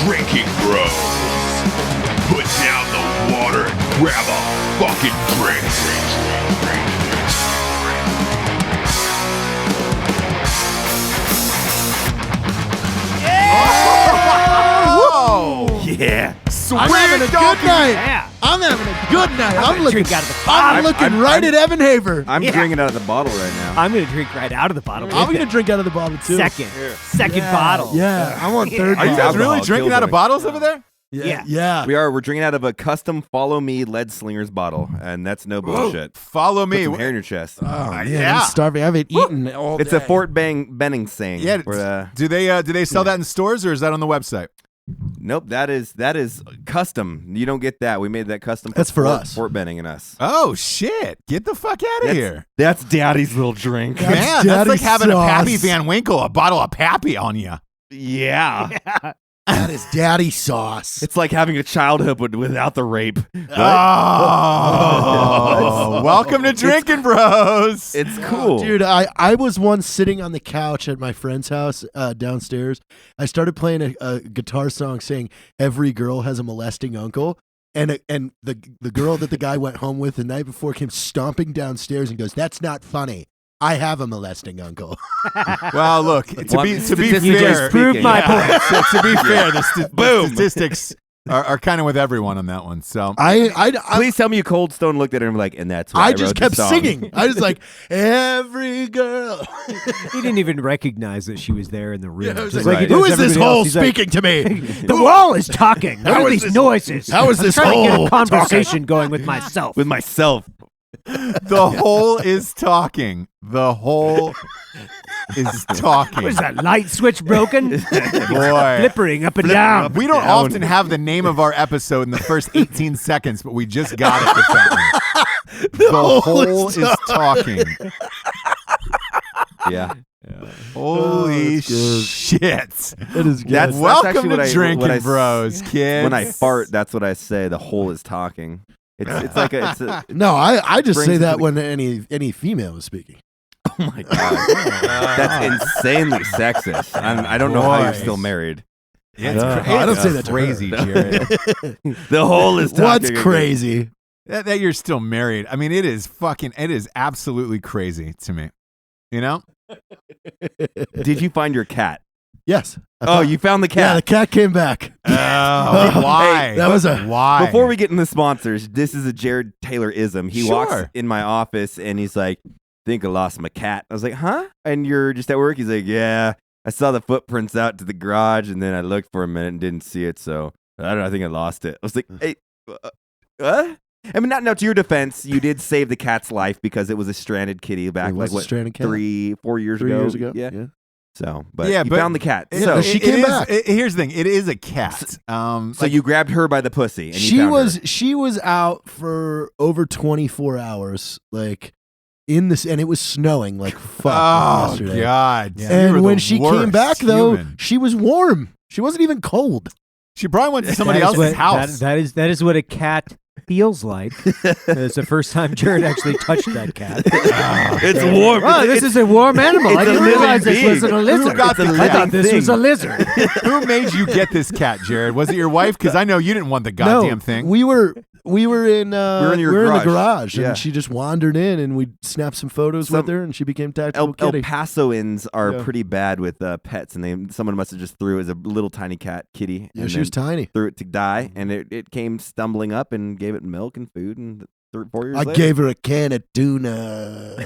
Drinking Bros. Put down the water and grab a fucking drink. Oh! Yeah. Sweet I'm having a good night. Yeah. I'm having a good night. I'm looking drink out of the bottle. I'm looking right at Evan Hafer. I'm drinking out of the bottle right now. I'm going to drink right out of the bottle. I'm going to drink out of the bottle, too. Second bottle. Yeah, I want third Are you bottle. guys Alcohol really drinking kills out of everything. bottles over there? Yeah. We're drinking out of a custom Follow Me Lead Slingers bottle, and that's no bullshit. Follow Put me. some hair in your chest. Oh, man, yeah. I'm starving. I haven't eaten all It's day. a Fort Benning saying. Yeah. Where, Do they sell that in stores or is that on the website? nope, that is custom. You don't get that. We made that custom. That's for us. Fort Benning and us. Oh shit! Get the fuck out of here, That's Daddy's little drink. That's man. That's daddy like having sauce. a Pappy Van Winkle, a bottle of Pappy on you. Yeah. That is daddy sauce. It's like having a childhood without the rape. Oh, welcome to Drinkin' Bros. It's cool. Dude, I was once sitting on the couch at my friend's house downstairs. I started playing a guitar song saying every girl has a molesting uncle. And the girl that the guy went home with the night before came stomping downstairs and goes, "That's not funny. I have a molesting uncle." Well, look, to be statistically fair, speaking, my yeah. to be fair, the Boom. statistics are kind of with everyone on that one. So I Please tell me you Cold Stone looked at her and like, and that's why I wrote just the kept song. singing. I was like, every girl. He didn't even recognize that she was there in the room. I was Just like, he who does is this everybody hole else. He's like, speaking to me? the wall is talking. What How are is these this- noises? how is this I'm trying to get hole a conversation going with myself. With myself. the hole is talking. The hole is talking. What is that light switch broken? Boy. Flippering up and down. We don't often have the name of our episode in the first 18 seconds, but we just got it with that one. The hole is talking. Yeah. Holy that's good. shit. It is good. That's Welcome actually to what I- Drinkin' what I- Bros, kids. When I fart, that's what I say. The hole is talking. It's like it's a No, I just Brings say it that to the- when any female is speaking. oh my god. That's insanely sexist. I don't know how you're Boy. still married. It's I don't say that to her. crazy, Jared. The hole is talking. What's again. crazy? that you're still married. I mean, it is absolutely crazy to me. You know? Did you find your cat? Yes. Oh, you found the Yeah, the cat. cat came back. Oh, why? That was a why? Before we get into sponsors, this is a Jared Taylor-ism. He walks Sure. in my office and he's like, think I lost my cat. I was like, huh? And you're just at work? He's like, yeah. I saw the footprints out to the garage and then I looked for a minute and didn't see it. So I don't know. I think I lost it. I was like, hey, what? I mean, now to your defense, you did save the cat's life because it was a stranded kitty back It was like a what, stranded cat. 3-4 years 3 ago. years ago. Yeah. Yeah. So, but Yeah, you but- found the cat. Yeah, So, but she came back. Here's the thing. It is a cat. so you grabbed her by the pussy. And you She found was her. she was out for over 24 hours, like in this, and it was snowing like fuck Oh, yesterday. God. You were And the when she came worst back, though, human. she was warm. She wasn't even cold. She probably went to somebody That is else's what- house. That is what a cat feels like. It's the first time Jared actually touched that cat. It's warm. Oh, this is a warm animal. it's I a didn't living realize this being. wasn't a lizard. Who got the I cat? thought this was a Thing. lizard. Who made you get this cat, Jared? Was it your wife? Because I know you didn't want the goddamn no, thing. we were in in your in the garage, Yeah. and she just wandered in, and we snapped some photos with her, and she became tactical El kitty. Pasoans are Yeah. pretty bad with pets, and someone must have just threw it as a little tiny cat kitty. Yeah, and she was then tiny. threw it to die, and it came stumbling up and gave it milk and food, and 4 years I later. gave her a can of tuna.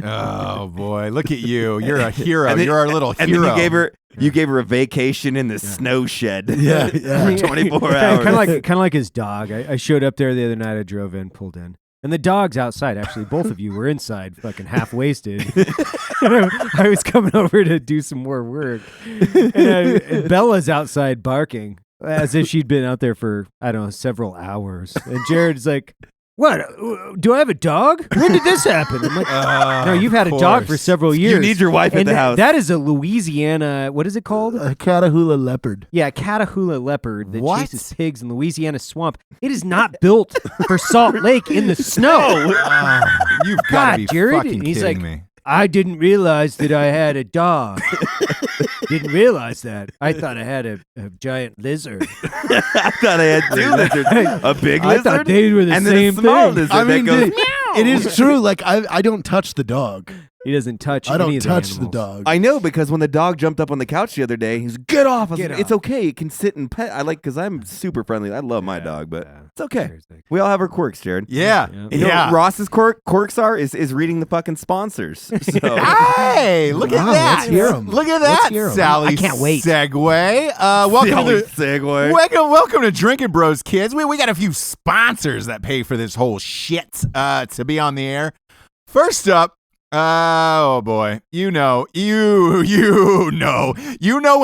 Oh boy, look at you! You're a hero. And then- You're our little and hero. then you gave her a vacation in the snow shed. Yeah, yeah. for 24 hours. Kind of like his dog. I showed up there the other night. I drove in, pulled in. And the dog's outside. Actually, both of you were inside, fucking half wasted. I was coming over to do some more work. And Bella's outside barking as if she'd been out there for, I don't know, several hours. And Jared's like, what? Do I have a dog? When did this happen? I'm like, no, you've had a dog for several years. You need your wife at And the house. That is a Louisiana, what is it called? A Catahoula leopard. Yeah, Catahoula leopard that What? chases pigs in Louisiana swamp. It is not built for Salt Lake in the snow. You've got God, to be Jared. fucking And he's kidding like, me. I didn't realize that I had a dog. Didn't realize that. I thought I had a giant lizard. I thought I had 2 lizards. A big I lizard? thought they were the and same then a small thing. lizard I mean, that goes, dude, it is true. Like I don't touch the dog. He doesn't touch. I any don't of the touch the animals. dog. I know, because when the dog jumped up on the couch the other day, he's get off. I was Get like, it's off. okay. It can sit and pet. Because I'm super friendly. I love my dog, but Yeah. it's okay. Seriously. We all have our quirks, Jared. Yeah. Yeah. You know what Ross's quirks are is reading the fucking sponsors. So Hey, look at Wow, that. let's hear 'em. Look at Let's that, hear 'em. Sally. I can't wait. Segue. Welcome Sally to segue. welcome to Drinkin' Bros, kids. We got a few sponsors that pay for this whole shit to be on the air. First up, oh boy, you know when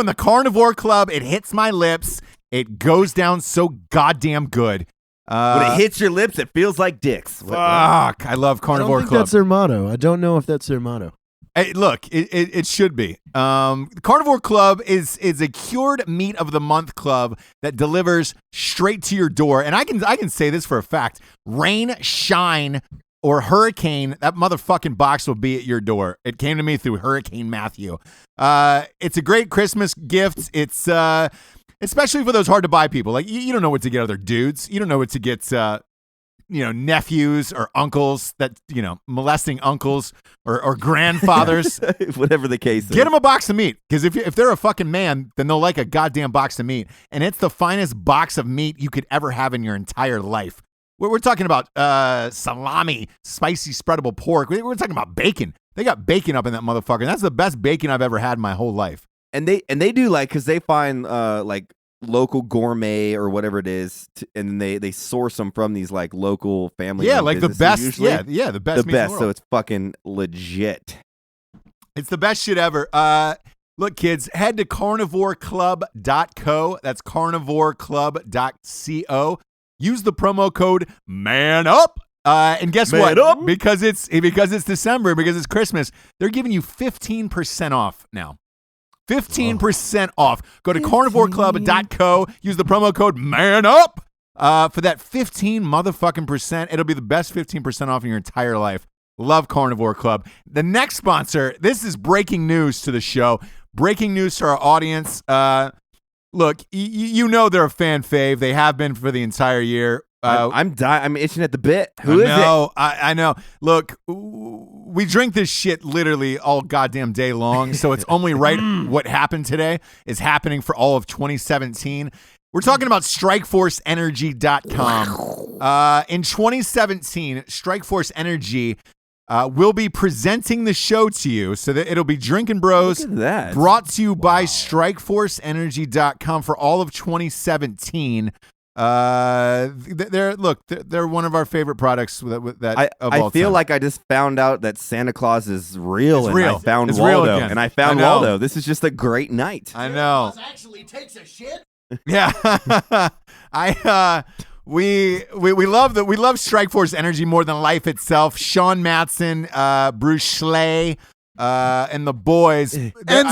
the Carnivore Club, it hits my lips, it goes down so goddamn good. When it hits your lips, it feels like dicks. Fuck, I love I don't Carnivore think Club. that's their motto. I don't know if that's their motto. Hey, look, it should be. Carnivore Club is a cured meat of the month club that delivers straight to your door. And I can say this for a fact: rain, shine, or hurricane, that motherfucking box will be at your door. It came to me through Hurricane Matthew. It's a great Christmas gift. It's especially for those hard to buy people. Like you don't know what to get other dudes. You don't know what to get. Nephews or uncles that, molesting uncles or grandfathers. Whatever the case is. Get them a box of meat, because if they're a fucking man, then they'll like a goddamn box of meat. And it's the finest box of meat you could ever have in your entire life. We're talking about salami, spicy spreadable pork. We're talking about bacon. They got bacon up in that motherfucker. And that's the best bacon I've ever had in my whole life. And they do because they find like local gourmet or whatever it is, and they source them from these like local family. Yeah, like the best. Usually. Yeah, the best. The meat best. In the world. So it's fucking legit. It's the best shit ever. Look, kids, head to carnivoreclub.co. That's carnivoreclub.co. Use the promo code MANUP. And guess what? Up. Because it's December, because it's Christmas, they're giving you 15% off now. 15% off. Go to carnivoreclub.co. Use the promo code MANUP for that 15 motherfucking percent. It'll be the best 15% off in your entire life. Love Carnivore Club. The next sponsor, this is breaking news to the show. Breaking news to our audience. Look, you know they're a fan fave. They have been for the entire year. I'm dying. I'm itching at the bit. Who is it? I know. Look, we drink this shit literally all goddamn day long, so it's only right what happened today is happening for all of 2017. We're talking about StrikeForceEnergy.com. In 2017, Strikeforce Energy will be presenting the show to you, so that it'll be Drinkin' Bros. Look at that. Brought to you by StrikeForceEnergy.com for all of 2017. They're one of our favorite products I feel like I just found out that Santa Claus is real. It's and real. I found It's real Waldo. again. And I found I know. Waldo. This is just a great night. I know. Actually takes a shit. Yeah. We love that. We love Strikeforce Energy more than life itself. Sean Matson, Bruce Schley, and the boys,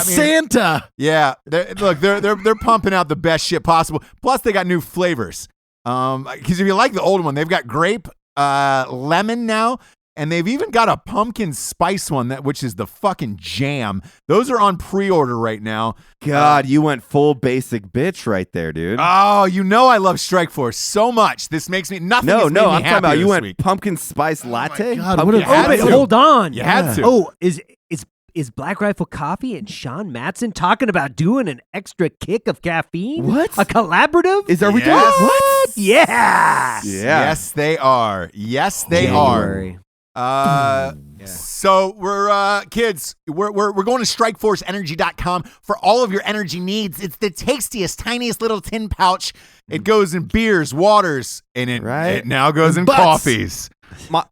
Santa. Yeah, they're pumping out the best shit possible. Plus, they got new flavors. Because if you like the old one, they've got grape, lemon now, and they've even got a pumpkin spice one which is the fucking jam. Those are on pre-order right now. God, you went full basic bitch right there, dude. Oh, I love Strikeforce so much. This makes me nothing. No, has made me I'm talking about happier you this went week. pumpkin spice latte. God, Pumpkin- what a- You had Oh, but to. hold on. You had to. Oh, is Black Rifle Coffee and Sean Matson talking about doing an extra kick of caffeine? What? A collaborative? Are we doing Yes. what? Yeah. Yeah. Yes, they are. Yes, they January. are. So we're kids. We're going to StrikeForceEnergy.com for all of your energy needs. It's the tastiest, tiniest little tin pouch. It goes in beers, waters, and it now goes in Butts. coffees. My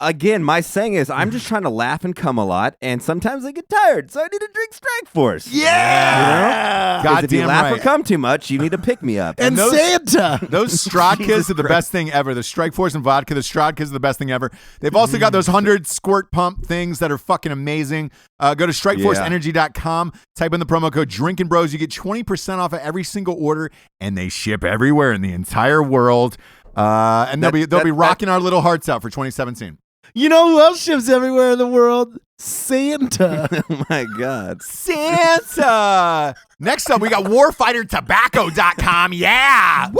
saying is, I'm just trying to laugh and come a lot, and sometimes I get tired, so I need to drink Strikeforce. Yeah, 'Cause if you goddamn laugh right. or come too much, you need to pick me up. And those- Santa. Those Strodkas Jesus are the Christ. best thing ever. The Strikeforce and vodka, the Strodkas are the best thing ever. They've also got those 100 squirt pump things that are fucking amazing. Go to StrikeForceEnergy.com, type in the promo code Drinkin' Bros. You get 20% off of every single order, and they ship everywhere in the entire world. And they'll be rocking our little hearts out for 2017. You know who else ships everywhere in the world? Santa. Oh my God. Santa. Next up, we got warfightertobacco.com. Yeah.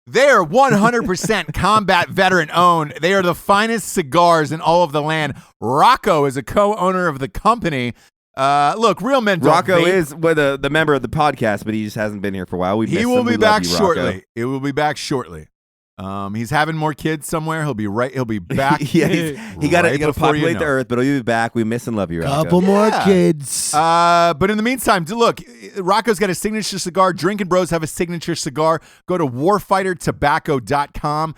They're 100% combat veteran owned. They are the finest cigars in all of the land. Rocco is a co-owner of the company. Look, real men don't Rocco vape. is the member of the podcast, but he just hasn't been here for a while. He will be back shortly. It will be back shortly. He's having more kids somewhere. He'll be back. Yeah, he got to populate the earth. earth, but he'll be back. We miss and love you, Rocco. Couple more kids. But in the meantime, look, Rocco's got a signature cigar. Drinkin' Bros have a signature cigar. Go to warfightertobacco.com.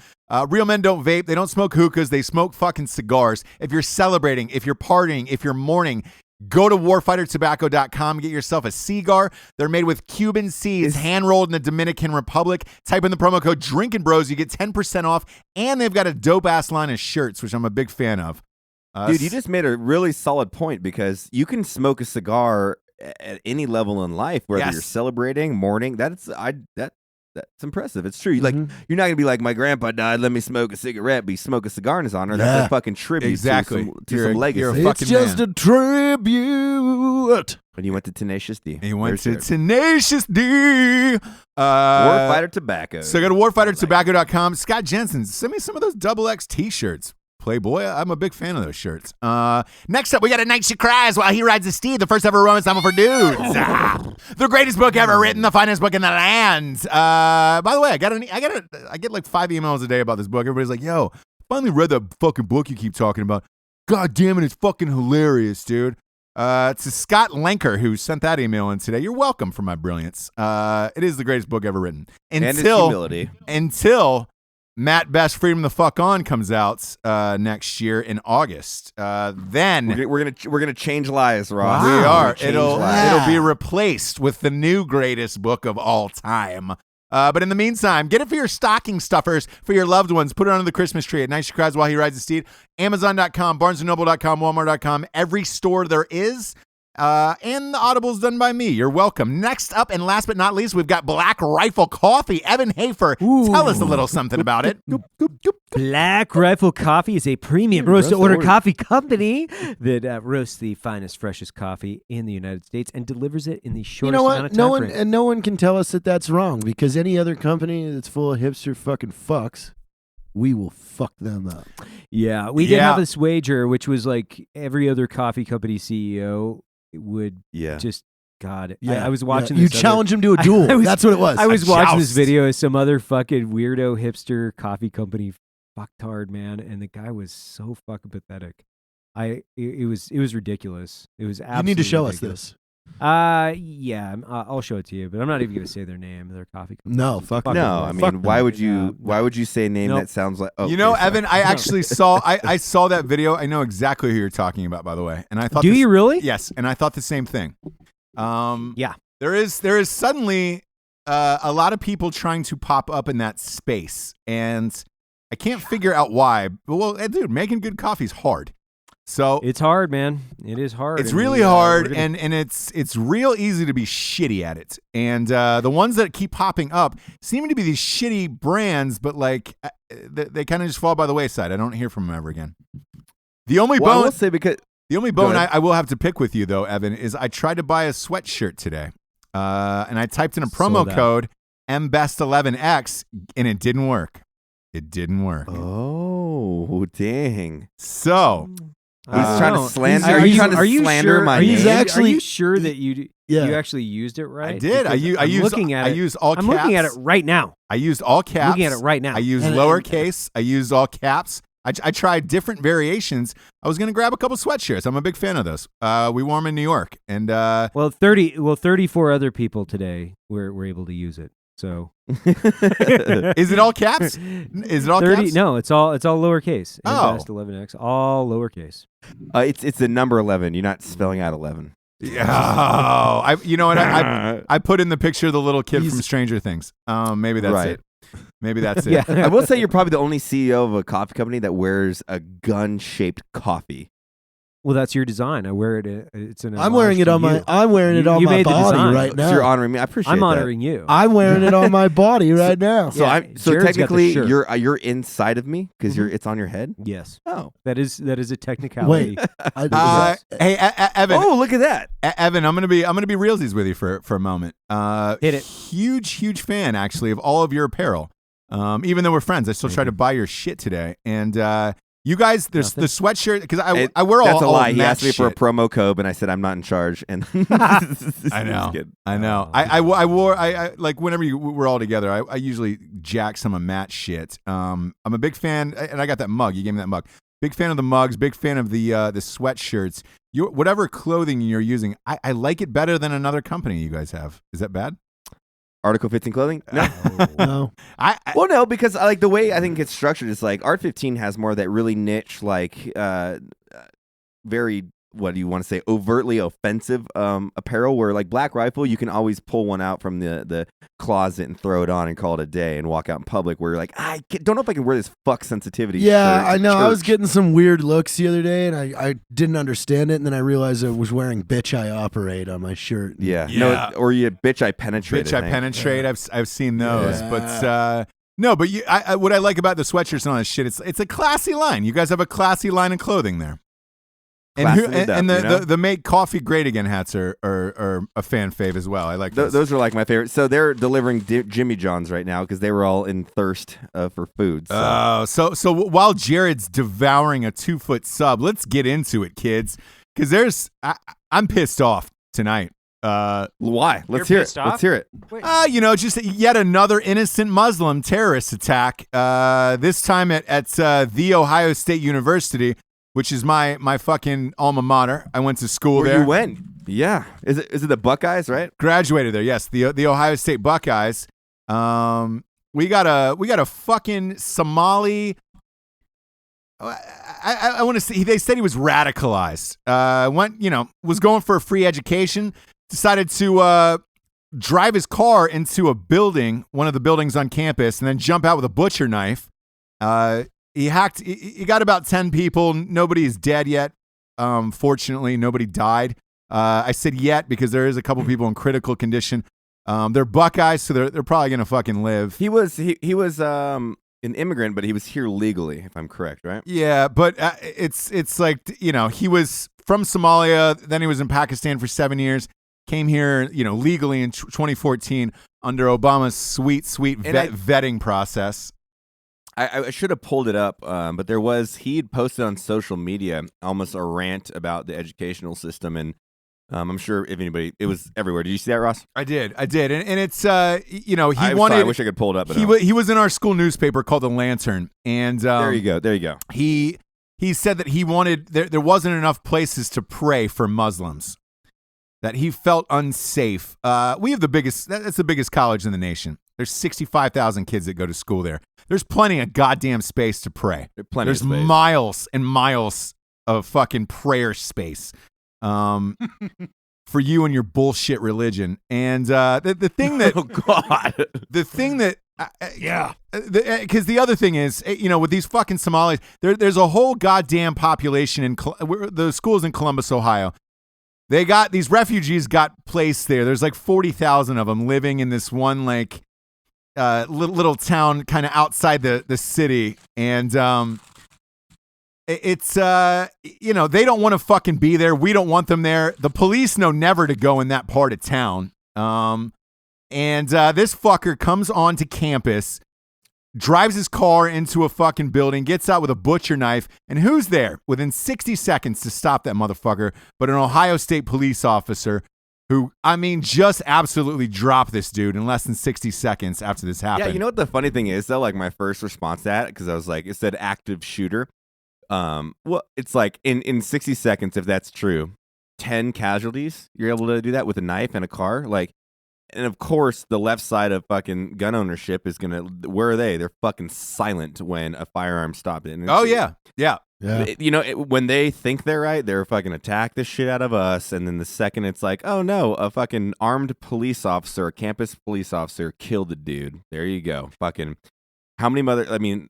Real men don't vape. They don't smoke hookahs. They smoke fucking cigars. If you're celebrating, if you're partying, if you're mourning, go to warfightertobacco.com. Get yourself a cigar. They're made with Cuban seeds, hand-rolled in the Dominican Republic. Type in the promo code Drinkin' Bros. You get 10% off, and they've got a dope-ass line of shirts, which I'm a big fan of. Dude, you just made a really solid point because you can smoke a cigar at any level in life, whether Yes. you're celebrating, mourning. That's impressive. It's true. You're not gonna be like, my grandpa died, let me smoke a cigarette, but you smoke a cigar in his honor. That's a fucking tribute Exactly. to some legacy. You're a It's fucking just man. a tribute. And you went to Tenacious D. He went Very to fair. Tenacious D. Warfighter Tobacco. So go to warfightertobacco.com. Scott Jensen, send me some of those XX t-shirts. Playboy, I'm a big fan of those shirts. Next up, we got A Night She Cries While He Rides a Steed, the first ever romance novel for dudes. The greatest book ever written, the finest book in the land. By the way, I get like 5 emails a day about this book. Everybody's like, yo, finally read that fucking book you keep talking about. God damn it, it's fucking hilarious, dude. It's Scott Lenker who sent that email in today. You're welcome for my brilliance. It is the greatest book ever written. And its humility. Until Matt Best Freedom the Fuck On comes out next year in August. Then we're gonna change lives, Ross. we are. Change It'll lives. be replaced with the new greatest book of all time. But in the meantime, get it for your stocking stuffers for your loved ones. Put it under the Christmas tree. At Night She Cries While He Rides a Steed. Amazon.com, BarnesandNoble.com, Walmart.com. Every store there is. And the Audible's done by me. You're welcome. Next up, and last but not least, we've got Black Rifle Coffee. Evan Hafer, tell us a little something about it. Black Rifle Coffee is a premium roast-to-order coffee company that roasts the finest, freshest coffee in the United States and delivers it in the You shortest know amount what? of No time one frame. and no one can tell us that that's wrong because any other company that's full of hipster fucking fucks, we will fuck them up. Yeah, we did Yeah. have this wager, which was like every other coffee company CEO would just, God. I was watching You this. challenge him to a duel. I was- That's what it was. I was A watching this joust. video of some other fucking weirdo hipster coffee company fucktard, man, and the guy was so fucking pathetic. It was ridiculous. It was absolutely You need to show us ridiculous. this. Yeah, I'll show it to you, but I'm not even gonna say their name. Their coffee company. No, fuck Fuck No, them. I Fuck mean, them. why would you? Yeah, Why would you say a name Nope. that sounds like? Oh, You know, okay, sorry. Evan, I actually saw I saw that video. I know exactly who you're talking about, by the way. And I thought Do you really? Yes, and I thought the same thing. Yeah. There is suddenly a lot of people trying to pop up in that space, and I can't figure out why. Well, dude, making good coffee is hard. So It's hard, man. It is hard. it's and really we, hard, we're gonna- and it's real easy to be shitty at it. And the ones that keep popping up seem to be these shitty brands, but like they kind of just fall by the wayside. I don't hear from them ever again. The only Well, I bone, will say because the only Go bone ahead. I will have to pick with you though, Evan, is I tried to buy a sweatshirt today, and I typed in a promo Sold out. code MBest11X, and it didn't work. It didn't work. oh dang, So he's trying to No. slander. Are Are you you trying to slander sure, my are you, name? Are you sure that you actually used it right? I did. I Because used. looking at I it. used all caps. I'm looking at it right now. I used all caps. Looking at it right now. I used And- lowercase. I used all caps. I tried different variations. I was going to grab a couple sweatshirts. I'm a big fan of those. We wore them in New York. And Well, 34 other people today were able to use it. So is it all caps? Is it all 30? caps? No, it's all lowercase. Oh. Best 11x, all lowercase. It's the number 11. You're not spelling out 11. Yeah. Oh, you know what? I put in the picture of the little kid from Stranger Things. Maybe that's Right. it. Maybe that's it. Yeah. I will say you're probably the only CEO of a coffee company that wears a gun-shaped coffee. Well, that's your design. I wear it. It's an. I'm wearing it on my. I'm wearing it on You my made the body design. right So now. you're honoring me. I appreciate I'm that. honoring you. I'm wearing it on my body right now. So Yeah, so Jared's got the technically shirt. you're inside of me because it's on your head. Yes, Oh. that is a technicality. Wait, Hey, Evan. Oh, look at that. Evan, I'm gonna be realsies with you for a moment. Hit it. Huge fan actually of all of your apparel. Even though we're friends, I still try to buy your shit today. And you guys, there's the sweatshirt because I wear all. That's a all lie. He match asked me for a shit. promo code, and I said I'm not in charge. And I know. I know. I wore like whenever we're all together, I usually jack some of Matt's shit. I'm a big fan, and I got that mug. You gave me that mug. Big fan of the mugs. Big fan of the sweatshirts. Whatever clothing you're using, I like it better than another company you guys have. Is that bad? Article 15 clothing? No. no. Well, no, because I like the way I think it's structured is like Art 15 has more of that really niche, like very, what do you want to say, overtly offensive apparel where like Black Rifle, you can always pull one out from the closet and throw it on and call it a day and walk out in public where you're like, don't know if I can wear this fuck sensitivity Yeah, shirt I to know. I was church." getting some weird looks the other day, and I didn't understand it, and then I realized I was wearing "Bitch I Operate" on my shirt. Yeah. Yeah. No, or you Bitch I Penetrate. Bitch, I think. penetrate. I've seen those, Yeah. but no. But what I like about the sweatshirts and all this shit, it's a classy line. You guys have a classy line of clothing there. And Classing it up, you know? the Make Coffee Great Again hats are a fan fave as well. I like those. Those are like my favorite. So they're delivering Jimmy John's right now because they were all in thirst for food. So. So while Jared's devouring a 2-foot sub, let's get into it, kids. Because I'm pissed off tonight. Why? Let's You're hear it. pissed off? Let's hear it. Just yet another innocent Muslim terrorist attack. This time at The Ohio State University, which is my fucking alma mater. I went to school Where there. you went? Yeah. Is it the Buckeyes? Right. Graduated there. Yes, the Ohio State Buckeyes. We got a fucking Somali. I want to say they said he was radicalized. Was going for a free education. Decided to drive his car into a building, one of the buildings on campus, and then jump out with a butcher knife. He got about 10 people. Nobody is dead yet. Fortunately, nobody died. I said yet because there is a couple people in critical condition. They're Buckeyes, so they're probably gonna fucking live. He was an immigrant, but he was here legally, if I'm correct, right? Yeah, but it's like, he was from Somalia, then he was in Pakistan for 7 years, came here, legally in 2014 under Obama's sweet vetting process. I should have pulled it up, but he had posted on social media almost a rant about the educational system, and I'm sure if anybody, it was everywhere. Did you see that, Ross? I did, and it's I wish I could pull it up. But he was in our school newspaper called The Lantern, and there you go. He said that he wanted there wasn't enough places to pray for Muslims, that he felt unsafe. We have that's the biggest college in the nation. There's 65,000 kids that go to school there. There's plenty of goddamn space to pray. There's miles and miles of fucking prayer space for you and your bullshit religion. And the thing that, oh God, the thing that, because the other thing is, with these fucking Somalis, there's a whole goddamn population in the schools in Columbus, Ohio. These refugees got placed there. There's like 40,000 of them living in this one like little town kind of outside the city, and it's they don't want to fucking be there. We don't want them there. The police know never to go in that part of town. And this fucker comes onto campus, drives his car into a fucking building, gets out with a butcher knife, and who's there within 60 seconds to stop that motherfucker but an Ohio State police officer who, just absolutely dropped this dude in less than 60 seconds after this happened. Yeah, you know what the funny thing is, though? Like, my first response to that, because I was like, it said active shooter. Well, it's like, in 60 seconds, if that's true, 10 casualties, you're able to do that with a knife and a car? Like, and of course, the left side of fucking gun ownership is going to, where are they? They're fucking silent when a firearm stopped it. Oh, yeah. Yeah. When they think they're right, they're fucking attack the shit out of us. And then the second it's like, oh no, a fucking armed police officer, a campus police officer killed the dude. There you go. Fucking How many mother? I mean,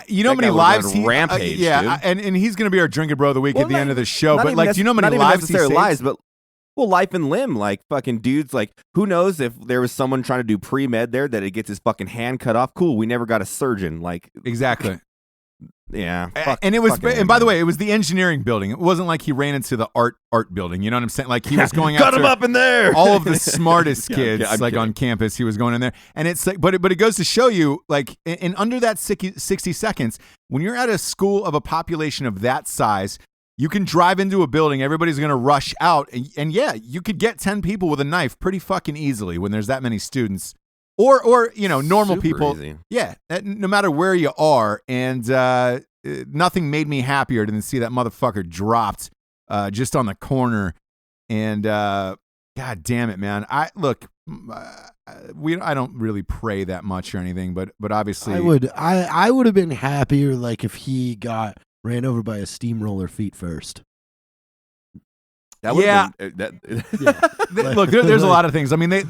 you know how that many guy would've lives gone he rampage, yeah, dude. and he's gonna be our drinking bro of the week at the end of the show. Not But even like, do you know how many not even lives he necessarily saves? lives, but life and limb, like fucking dudes. Like, who knows if there was someone trying to do pre-med there that it gets his fucking hand cut off? Cool, we never got a surgeon. Like, Exactly. yeah, And it was, fucking and by the man. way, it was the engineering building. It wasn't like he ran into the art building. You know what I'm saying? Like he was going cut after him up in there. all of the smartest Yeah, kids, I'm like kidding. on campus. He was going in there, and it's like, but it goes to show you, like, in under that 60 seconds, when you're at a school of a population of that size, you can drive into a building. Everybody's going to rush out, and yeah, you could get 10 people with a knife pretty fucking easily when there's that many students, or you know, normal Super people. easy. Yeah, no matter where you are, and nothing made me happier than to see that motherfucker dropped just on the corner. And God damn it, man! I don't really pray that much or anything, but obviously I would have been happier like if he got ran over by a steamroller feet first. That would've Yeah. been, Look, there's a lot of things. I mean, they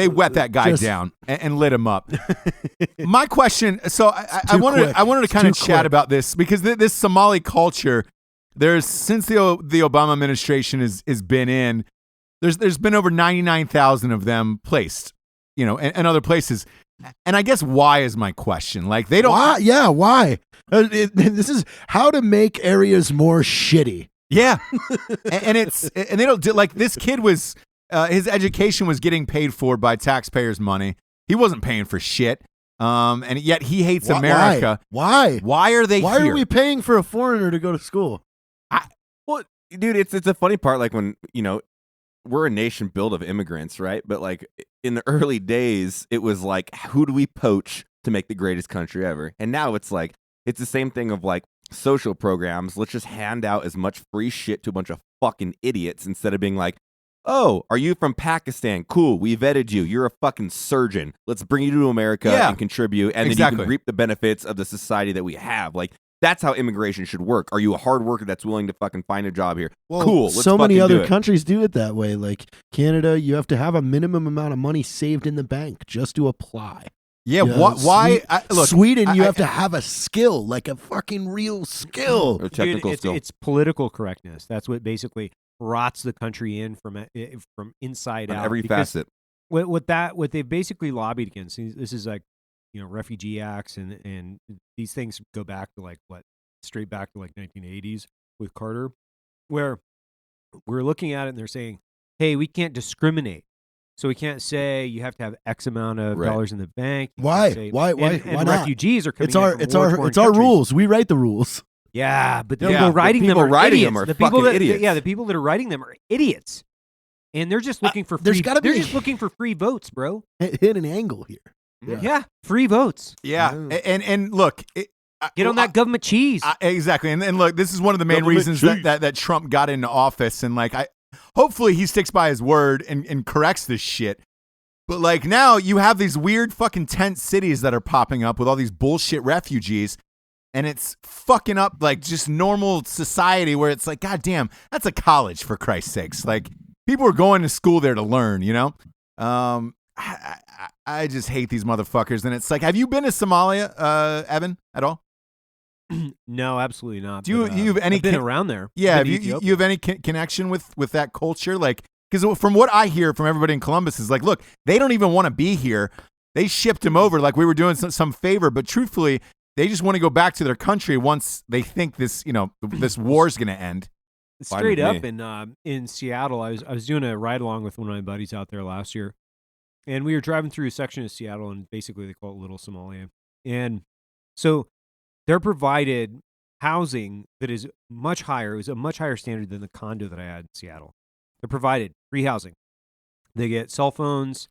wet that guy down and lit him up. My question, so I wanted to kind of chat about this because this Somali culture, there's since the Obama administration has been in, there's been over 99,000 of them placed, you know, and other places. And I guess why is my question? Like they don't. Why? Yeah, why? This is how to make areas more shitty. Yeah, and they don't do, like this kid was his education was getting paid for by taxpayers' money. He wasn't paying for shit, and yet he hates America. Why? Why are they? Why here? are we paying for a foreigner to go to school? well, dude, it's a funny part. Like when we're a nation built of immigrants, right? But like in the early days, it was like, who do we poach to make the greatest country ever? And now it's like it's the same thing of like social programs. Let's just hand out as much free shit to a bunch of fucking idiots instead of being like, oh, are you from Pakistan? Cool, we vetted you. You're a fucking surgeon. Let's bring you to America and contribute, and then you can reap the benefits of the society that we have. Like, that's how immigration should work. Are you a hard worker that's willing to fucking find a job here? Well, cool. Let's so many fucking do other it. countries do it that way. Like Canada, you have to have a minimum amount of money saved in the bank just to apply. Yeah, why? Look, Sweden, you have to have a skill, like a fucking real skill. A technical skill. It's political correctness. That's what basically rots the country in from inside On out. every Because facet. what they've basically lobbied against. This is like, refugee acts and these things go back to straight back to 1980s with Carter, where we're looking at it and they're saying, hey, we can't discriminate. So we can't say you have to have X amount of dollars in the bank. Why? And Why not? refugees are coming. It's our rules. We write the rules. Yeah, but the Yeah, people writing the them people are writing idiots. them are the people fucking that, idiots. Yeah, the people that are writing them are idiots, and they're just looking for there's free. gotta They're be- just looking for free votes, bro. Hit an angle here. Yeah, free votes. yeah, and look. Get on that government cheese. Exactly, and look, this is one of the main Government reasons cheese. that Trump got into office, and hopefully he sticks by his word and corrects this shit. But like now you have these weird fucking tent cities that are popping up with all these bullshit refugees, and it's fucking up like just normal society where it's like, God damn, that's a college for Christ's sakes. Like people are going to school there to learn, I just hate these motherfuckers, and it's like, have you been to Somalia, Evan, at all? No, absolutely not. Do but, you have any I've been con- around there? Yeah, Been to you Ethiopia. have any connection with that culture? Like, because from what I hear from everybody in Columbus is like, look, they don't even want to be here. They shipped him over like we were doing some favor, but truthfully, they just want to go back to their country once they think this, this war's going to end. Straight Fine up with in Seattle. I was doing a ride along with one of my buddies out there last year, and we were driving through a section of Seattle, and basically they call it Little Somalia, and so they're provided housing that is much higher. It was a much higher standard than the condo that I had in Seattle. They're provided free housing. They get cell phones,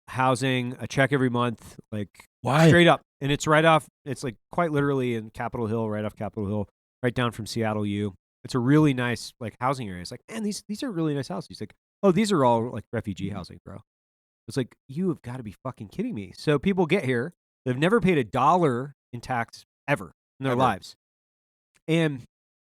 housing, a check every month, like Why? straight up. And it's right off, it's like quite literally in Capitol Hill, right off Capitol Hill, right down from Seattle U. It's a really nice housing area. It's like, man, these are really nice houses. He's like, oh, these are all like refugee housing, bro. It's like, you have got to be fucking kidding me. So people get here, they've never paid $1 in tax ever in their lives. And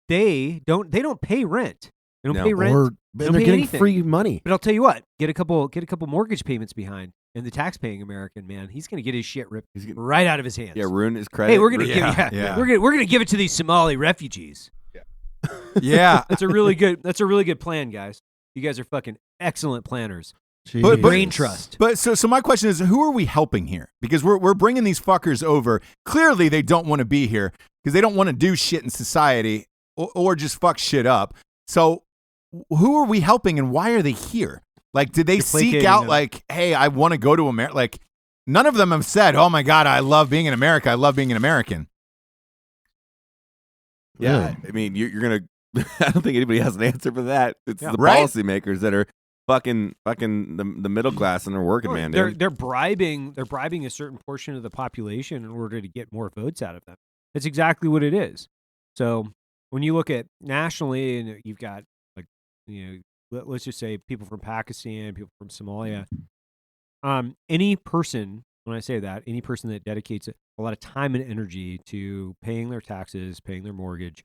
they don't pay rent. They don't pay rent. Or They and don't they're pay getting anything. free money. But I'll tell you what, get a couple mortgage payments behind. and the tax-paying American, man, he's going to get his shit ripped He's gonna- right out of his hands. Yeah, ruin his credit. Hey, we're gonna Yeah. we're gonna give it to these Somali refugees. Yeah. That's a really good plan, guys. You guys are fucking excellent planners. But- Brain trust. But so my question is, who are we helping here? Because we're bringing these fuckers over. Clearly, they don't want to be here because they don't want to do shit in society or just fuck shit up. So who are we helping and why are they here? Like, did they You're seek placating out them. like, hey, I want to go to America? Like, none of them have said, oh my God, I love being in America. I love being an American. Yeah, I mean, you're gonna. I don't think anybody has an answer for that. It's the Right? policymakers that are fucking the middle class and are working man. Dude. They're bribing a certain portion of the population in order to get more votes out of them. That's exactly what it is. So when you look at nationally, and you've got like, let's just say people from Pakistan, people from Somalia, any person, when I say that, any person that dedicates a lot of time and energy to paying their taxes, paying their mortgage,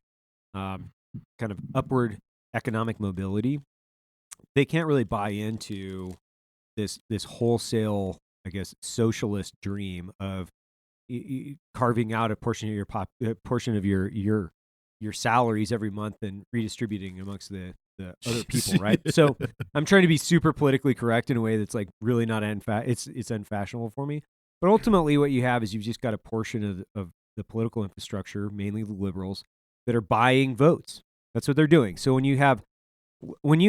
kind of upward economic mobility, they can't really buy into this wholesale, I guess, socialist dream of carving out a portion of your salaries every month and redistributing amongst the other people, right? So I'm trying to be super politically correct in a way that's like really not it's unfashionable for me. But ultimately, what you have is you've just got a portion of the political infrastructure, mainly the liberals, that are buying votes. That's what they're doing. So when you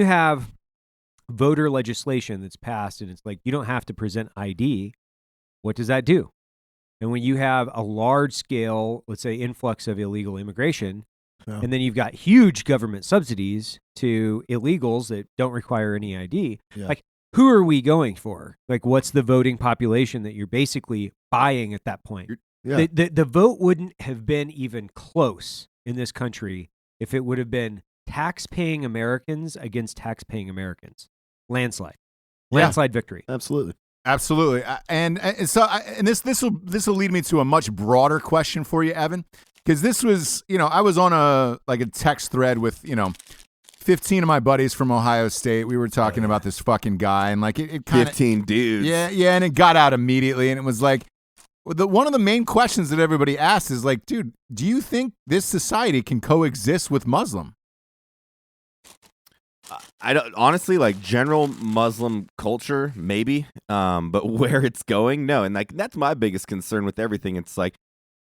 have voter legislation that's passed and it's like you don't have to present ID, what does that do? And when you have a large scale, let's say, influx of illegal immigration, and then you've got huge government subsidies to illegals that don't require any ID, like, who are we going for? Like, what's the voting population that you're basically buying at that point? The vote wouldn't have been even close in this country if it would have been tax-paying Americans against tax-paying Americans. Landslide victory. Absolutely. Absolutely. This will lead me to a much broader question for you, Evan, because this was, I was on a text thread with, 15 of my buddies from Ohio State. We were talking about this fucking guy, and it kind of 15 dudes. Yeah, and it got out immediately, and it was like one of the main questions that everybody asked is like, dude, do you think this society can coexist with Muslim? I don't honestly, like, general Muslim culture, maybe, but where it's going, no. And that's my biggest concern with everything. It's like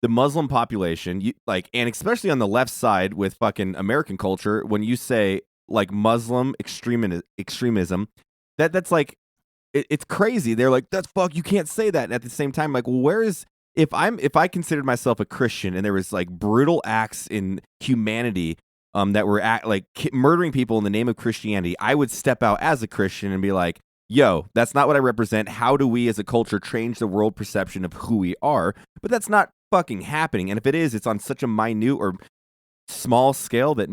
the Muslim population, and especially on the left side with fucking American culture, when you say like Muslim extremism, that's like it's crazy. They're like, that's fuck, you can't say that. And at the same time, like, where is if I considered myself a Christian and there was like brutal acts in humanity that were murdering people in the name of Christianity, I would step out as a Christian and be like, yo, that's not what I represent. How do we as a culture change the world perception of who we are? But that's not fucking happening. And if it is, it's on such a minute or small scale that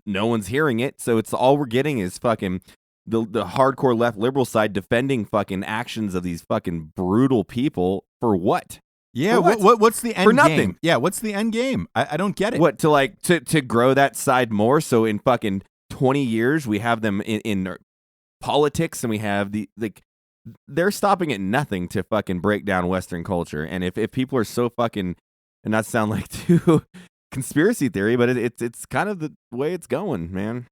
no one's hearing it. So it's all we're getting is fucking the hardcore left liberal side defending fucking actions of these fucking brutal people for what? Yeah, what's the end for nothing. game? Yeah, what's the end game? I don't get it. What, to grow that side more? So in fucking 20 years, we have them in politics, and we have they're stopping at nothing to fucking break down Western culture. And if people are so fucking, and not sound like too conspiracy theory, but it's kind of the way it's going, man.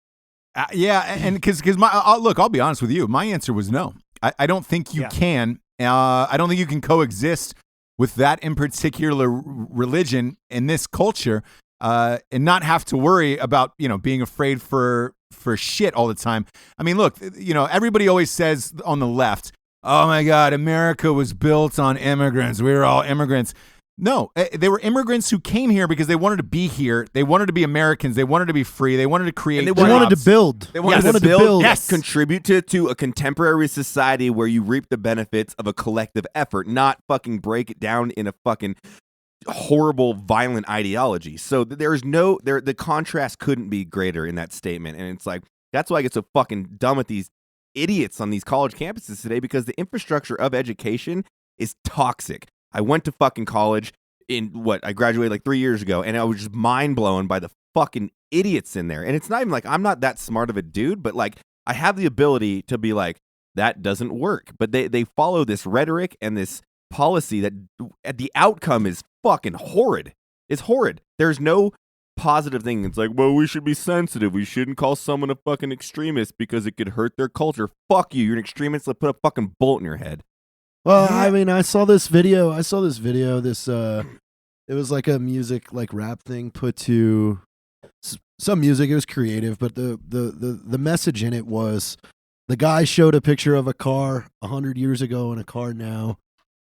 Yeah, and because I'll be honest with you, my answer was no. I don't think you can. I don't think you can coexist with that in particular religion in this culture, and not have to worry about being afraid for shit all the time. I mean, look, everybody always says on the left, oh my God, America was built on immigrants. We were all immigrants. No, they were immigrants who came here because they wanted to be here. They wanted to be Americans. They wanted to be free. They wanted to create. They wanted to build. They wanted to build. Yes. Contribute to a contemporary society where you reap the benefits of a collective effort, not fucking break it down in a fucking horrible, violent ideology. So the contrast couldn't be greater in that statement. And it's like, that's why I get so fucking dumb with these idiots on these college campuses today, because the infrastructure of education is toxic. I went to fucking college I graduated like 3 years ago, and I was just mind blown by the fucking idiots in there. And it's not even like I'm not that smart of a dude, but like I have the ability to be like, that doesn't work. But they follow this rhetoric and this policy that the outcome is fucking horrid. It's horrid. There's no positive thing. It's like, well, we should be sensitive. We shouldn't call someone a fucking extremist because it could hurt their culture. Fuck you. You're an extremist. Let's put a fucking bullet in your head. Well, I mean, I saw this video. This it was like a music like rap thing put to some music. It was creative, but the message in it was the guy showed a picture of a car 100 years ago and a car now.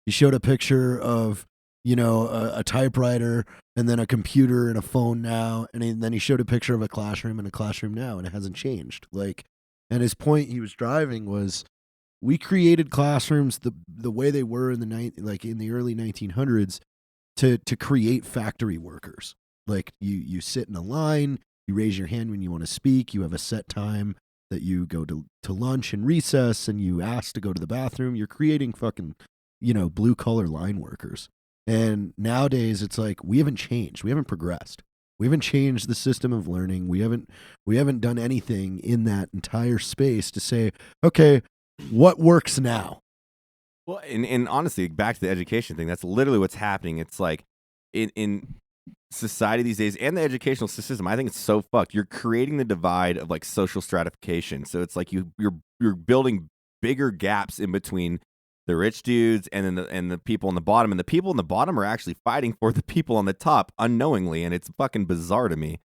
He showed a picture of, you know, a typewriter and then a computer and a phone now, and then he showed a picture of a classroom and a classroom now, and it hasn't changed. Like, and his point he was driving was, we created classrooms the way they were in the early 1900s to create factory workers. Like you sit in a line, you raise your hand when you want to speak, you have a set time that you go to lunch and recess, and you ask to go to the bathroom. You're creating fucking, you know, blue collar line workers. And nowadays it's like, we haven't changed. We haven't progressed. We haven't changed the system of learning. We haven't done anything in that entire space to say, okay, what works now? Well, and honestly, back to the education thing, that's literally what's happening. It's like in society these days and the educational system, I think it's so fucked. You're creating the divide of like social stratification. So it's like you're building bigger gaps in between the rich dudes and then the people on the bottom, and the people on the bottom are actually fighting for the people on the top unknowingly, and it's fucking bizarre to me.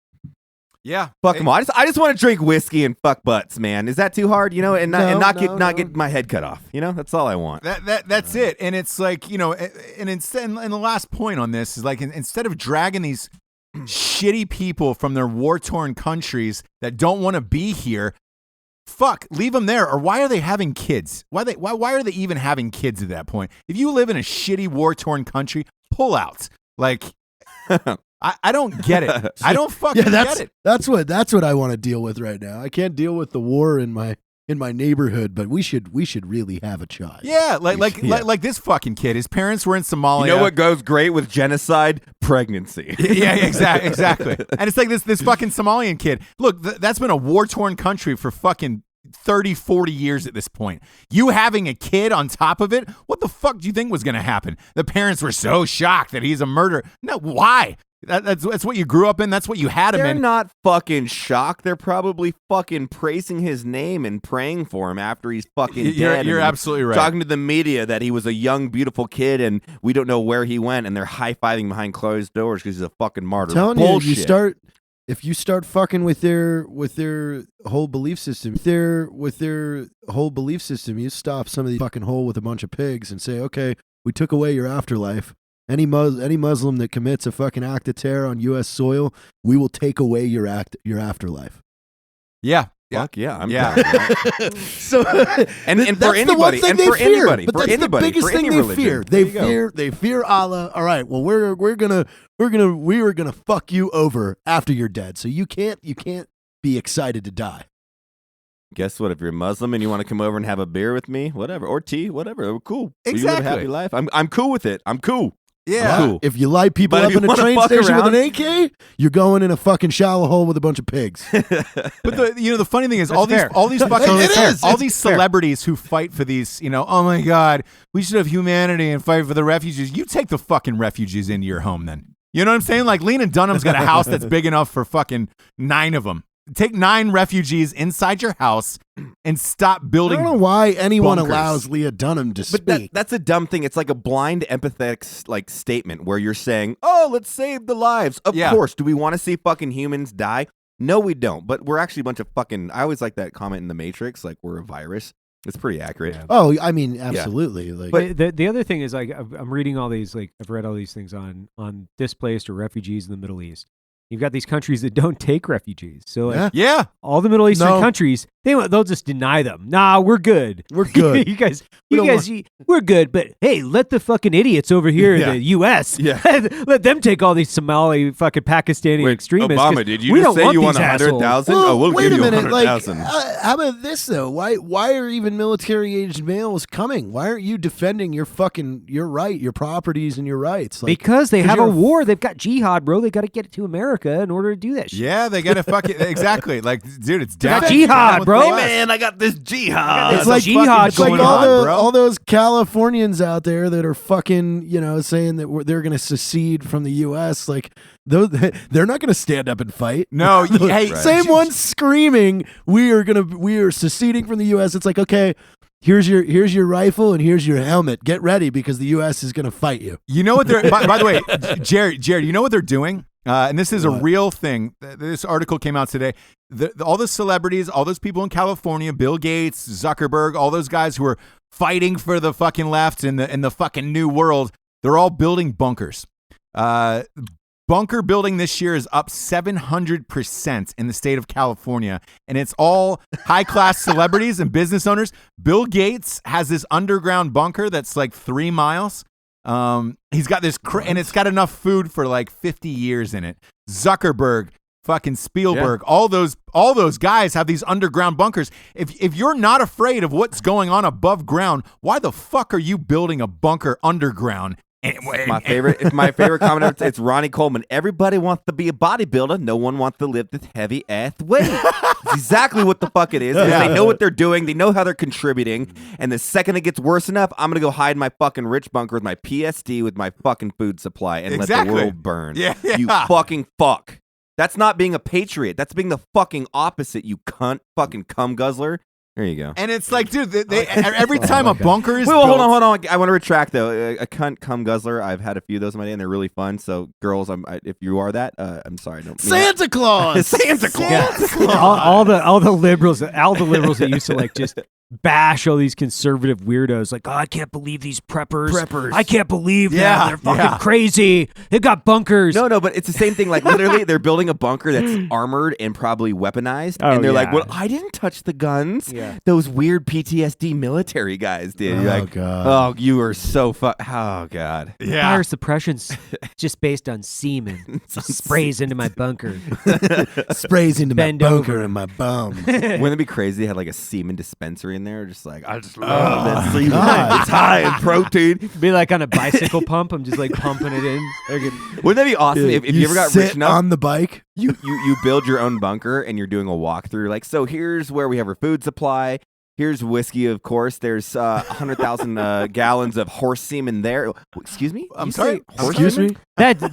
Yeah, Fuck them all. I just want to drink whiskey and fuck butts, man. Is that too hard? You know, and not get my head cut off. You know, that's all I want. That's it. And it's like, you know, and instead, and the last point on this is like, instead of dragging these shitty people from their war-torn countries that don't want to be here, fuck, leave them there. Or why are they having kids? Why are they even having kids at that point? If you live in a shitty war-torn country, pull out. Like, I don't get it. I don't fucking get it. That's what I want to deal with right now. I can't deal with the war in my neighborhood, but we should really have a child. Yeah, like this fucking kid. His parents were in Somalia. You know what goes great with genocide? Pregnancy. Yeah, exactly. And it's like this fucking Somalian kid. Look, that's been a war-torn country for fucking 30, 40 years at this point. You having a kid on top of it, what the fuck do you think was going to happen? The parents were so shocked that he's a murderer. No, why? That's what you grew up in. That's what you had him in. They're not fucking shocked. They're probably fucking praising his name and praying for him after he's fucking dead. You're absolutely right. Talking to the media that he was a young, beautiful kid and we don't know where he went, and they're high-fiving behind closed doors because he's a fucking martyr. I'm telling Bullshit. you, if you start fucking with their whole belief system, you stop some of the fucking hole with a bunch of pigs and say, okay, we took away your afterlife. Any Muslim that commits a fucking act of terror on U.S. soil, we will take away your afterlife. Yeah. Fuck yeah, I'm yeah. down. So, and for anybody, but that's the biggest thing they fear. They fear Allah. All right, well, we're gonna fuck you over after you're dead. So you can't be excited to die. Guess what? If you're Muslim and you want to come over and have a beer with me, whatever, or tea, whatever, cool. Exactly. You live a happy life. I'm cool with it. I'm cool. Yeah. I'm cool. If you light people up in a train station with an AK, you're going in a fucking shallow hole with a bunch of pigs. But the funny thing is, That's all fair. these fucking all these fair. celebrities who fight for these, you know, oh my God, we should have humanity and fight for the refugees. You take the fucking refugees into your home then. You know what I'm saying? Like Lena Dunham's got a house that's big enough for fucking 9 of them. Take 9 refugees inside your house and stop building. I don't know why anyone bunkers. allows Leah Dunham to speak. But that's a dumb thing. It's like a blind empathetic like statement where you're saying, "Oh, let's save the lives." Of course. Do we want to see fucking humans die? No, we don't. But we're actually a bunch of fucking. I always like that comment in The Matrix, like we're a virus. It's pretty accurate. Yeah. Oh, I mean, absolutely. Like, But the other thing is, like, I'm reading all these, like, I've read all these things on displaced or refugees in the Middle East. You've got these countries that don't take refugees. So, like, all the Middle Eastern countries, they'll just deny them. Nah, we're good. We're good. you guys, we're good. But hey, let the fucking idiots over here in the U.S. let them take all these Somali fucking Pakistani extremists. Obama, did you just say you want 100,000? Well, we'll wait give a you minute. 100,000. How about this though? Why are even military-aged males coming? Why aren't you defending your properties and your rights? Like, because they have a war. They've got jihad, bro. They got to get it to America in order to do that shit. Yeah, they got to fucking exactly. Like, dude, it's down. Jihad, bro. bro. Hey, man, I got this jihad. It's It's like jihad it's like going all, on, bro. all those Californians out there that are fucking, saying that they're going to secede from the U.S. Like, they're not going to stand up and fight. No, hey, Same one screaming, we are seceding from the U.S. It's like, okay, here's your rifle and here's your helmet. Get ready because the U.S. is going to fight you. You know what they're, by the way, Jared, you know what they're doing? And this is a real thing. This article came out today. All the celebrities, all those people in California, Bill Gates, Zuckerberg, all those guys who are fighting for the fucking left in the fucking new world, they're all building bunkers. Bunker building this year is up 700% in the state of California, and it's all high-class celebrities and business owners. Bill Gates has this underground bunker that's like 3 miles. He's got this, and it's got enough food for like 50 years in it. Zuckerberg, fucking Spielberg, all those guys have these underground bunkers. If you're not afraid of what's going on above ground, why the fuck are you building a bunker underground? My favorite comment. It's Ronnie Coleman. Everybody wants to be a bodybuilder. No one wants to lift this heavy ass weight. It's exactly what the fuck it is. They know what they're doing. They know how they're contributing. And the second it gets worse enough, I'm gonna go hide in my fucking rich bunker with my PSD with my fucking food supply and let the world burn. Yeah. You fucking fuck. That's not being a patriot. That's being the fucking opposite. You cunt, fucking cum guzzler. There you go. And it's like, dude, every time a bunker is Wait, built, hold on. I want to retract though. A cunt cum guzzler. I've had a few of those in my day, and they're really fun. So, girls, if you are that, I'm sorry. I don't mean Santa Claus. Santa Claus. Yeah. all the liberals that used to like just bash all these conservative weirdos, like, oh, I can't believe these preppers. I can't believe that. They're fucking crazy. They've got bunkers. No, but it's the same thing. Like literally, they're building a bunker that's armoed and probably weaponized, and they're like, "Well, I didn't touch the guns. Yeah. Those weird PTSD military guys did." You're like, God. "Oh, you are so Oh God." Fire suppression's just based on semen. Sprays into my bunker. Sprays into Bend my bunker over. and my bum. Wouldn't it be crazy? They had like a semen dispensary in there. Just like, I just love that semen. God. It's high in protein. Be like on a bicycle pump. I'm just like pumping it in. Wouldn't that be awesome if you ever got rich enough? on the bike. You build your own bunker and you're doing a walkthrough. Like, so here's where we have our food supply. Here's whiskey, of course. There's 100,000 gallons of horse semen there. Excuse me? I'm You sorry? say horse Excuse semen? me?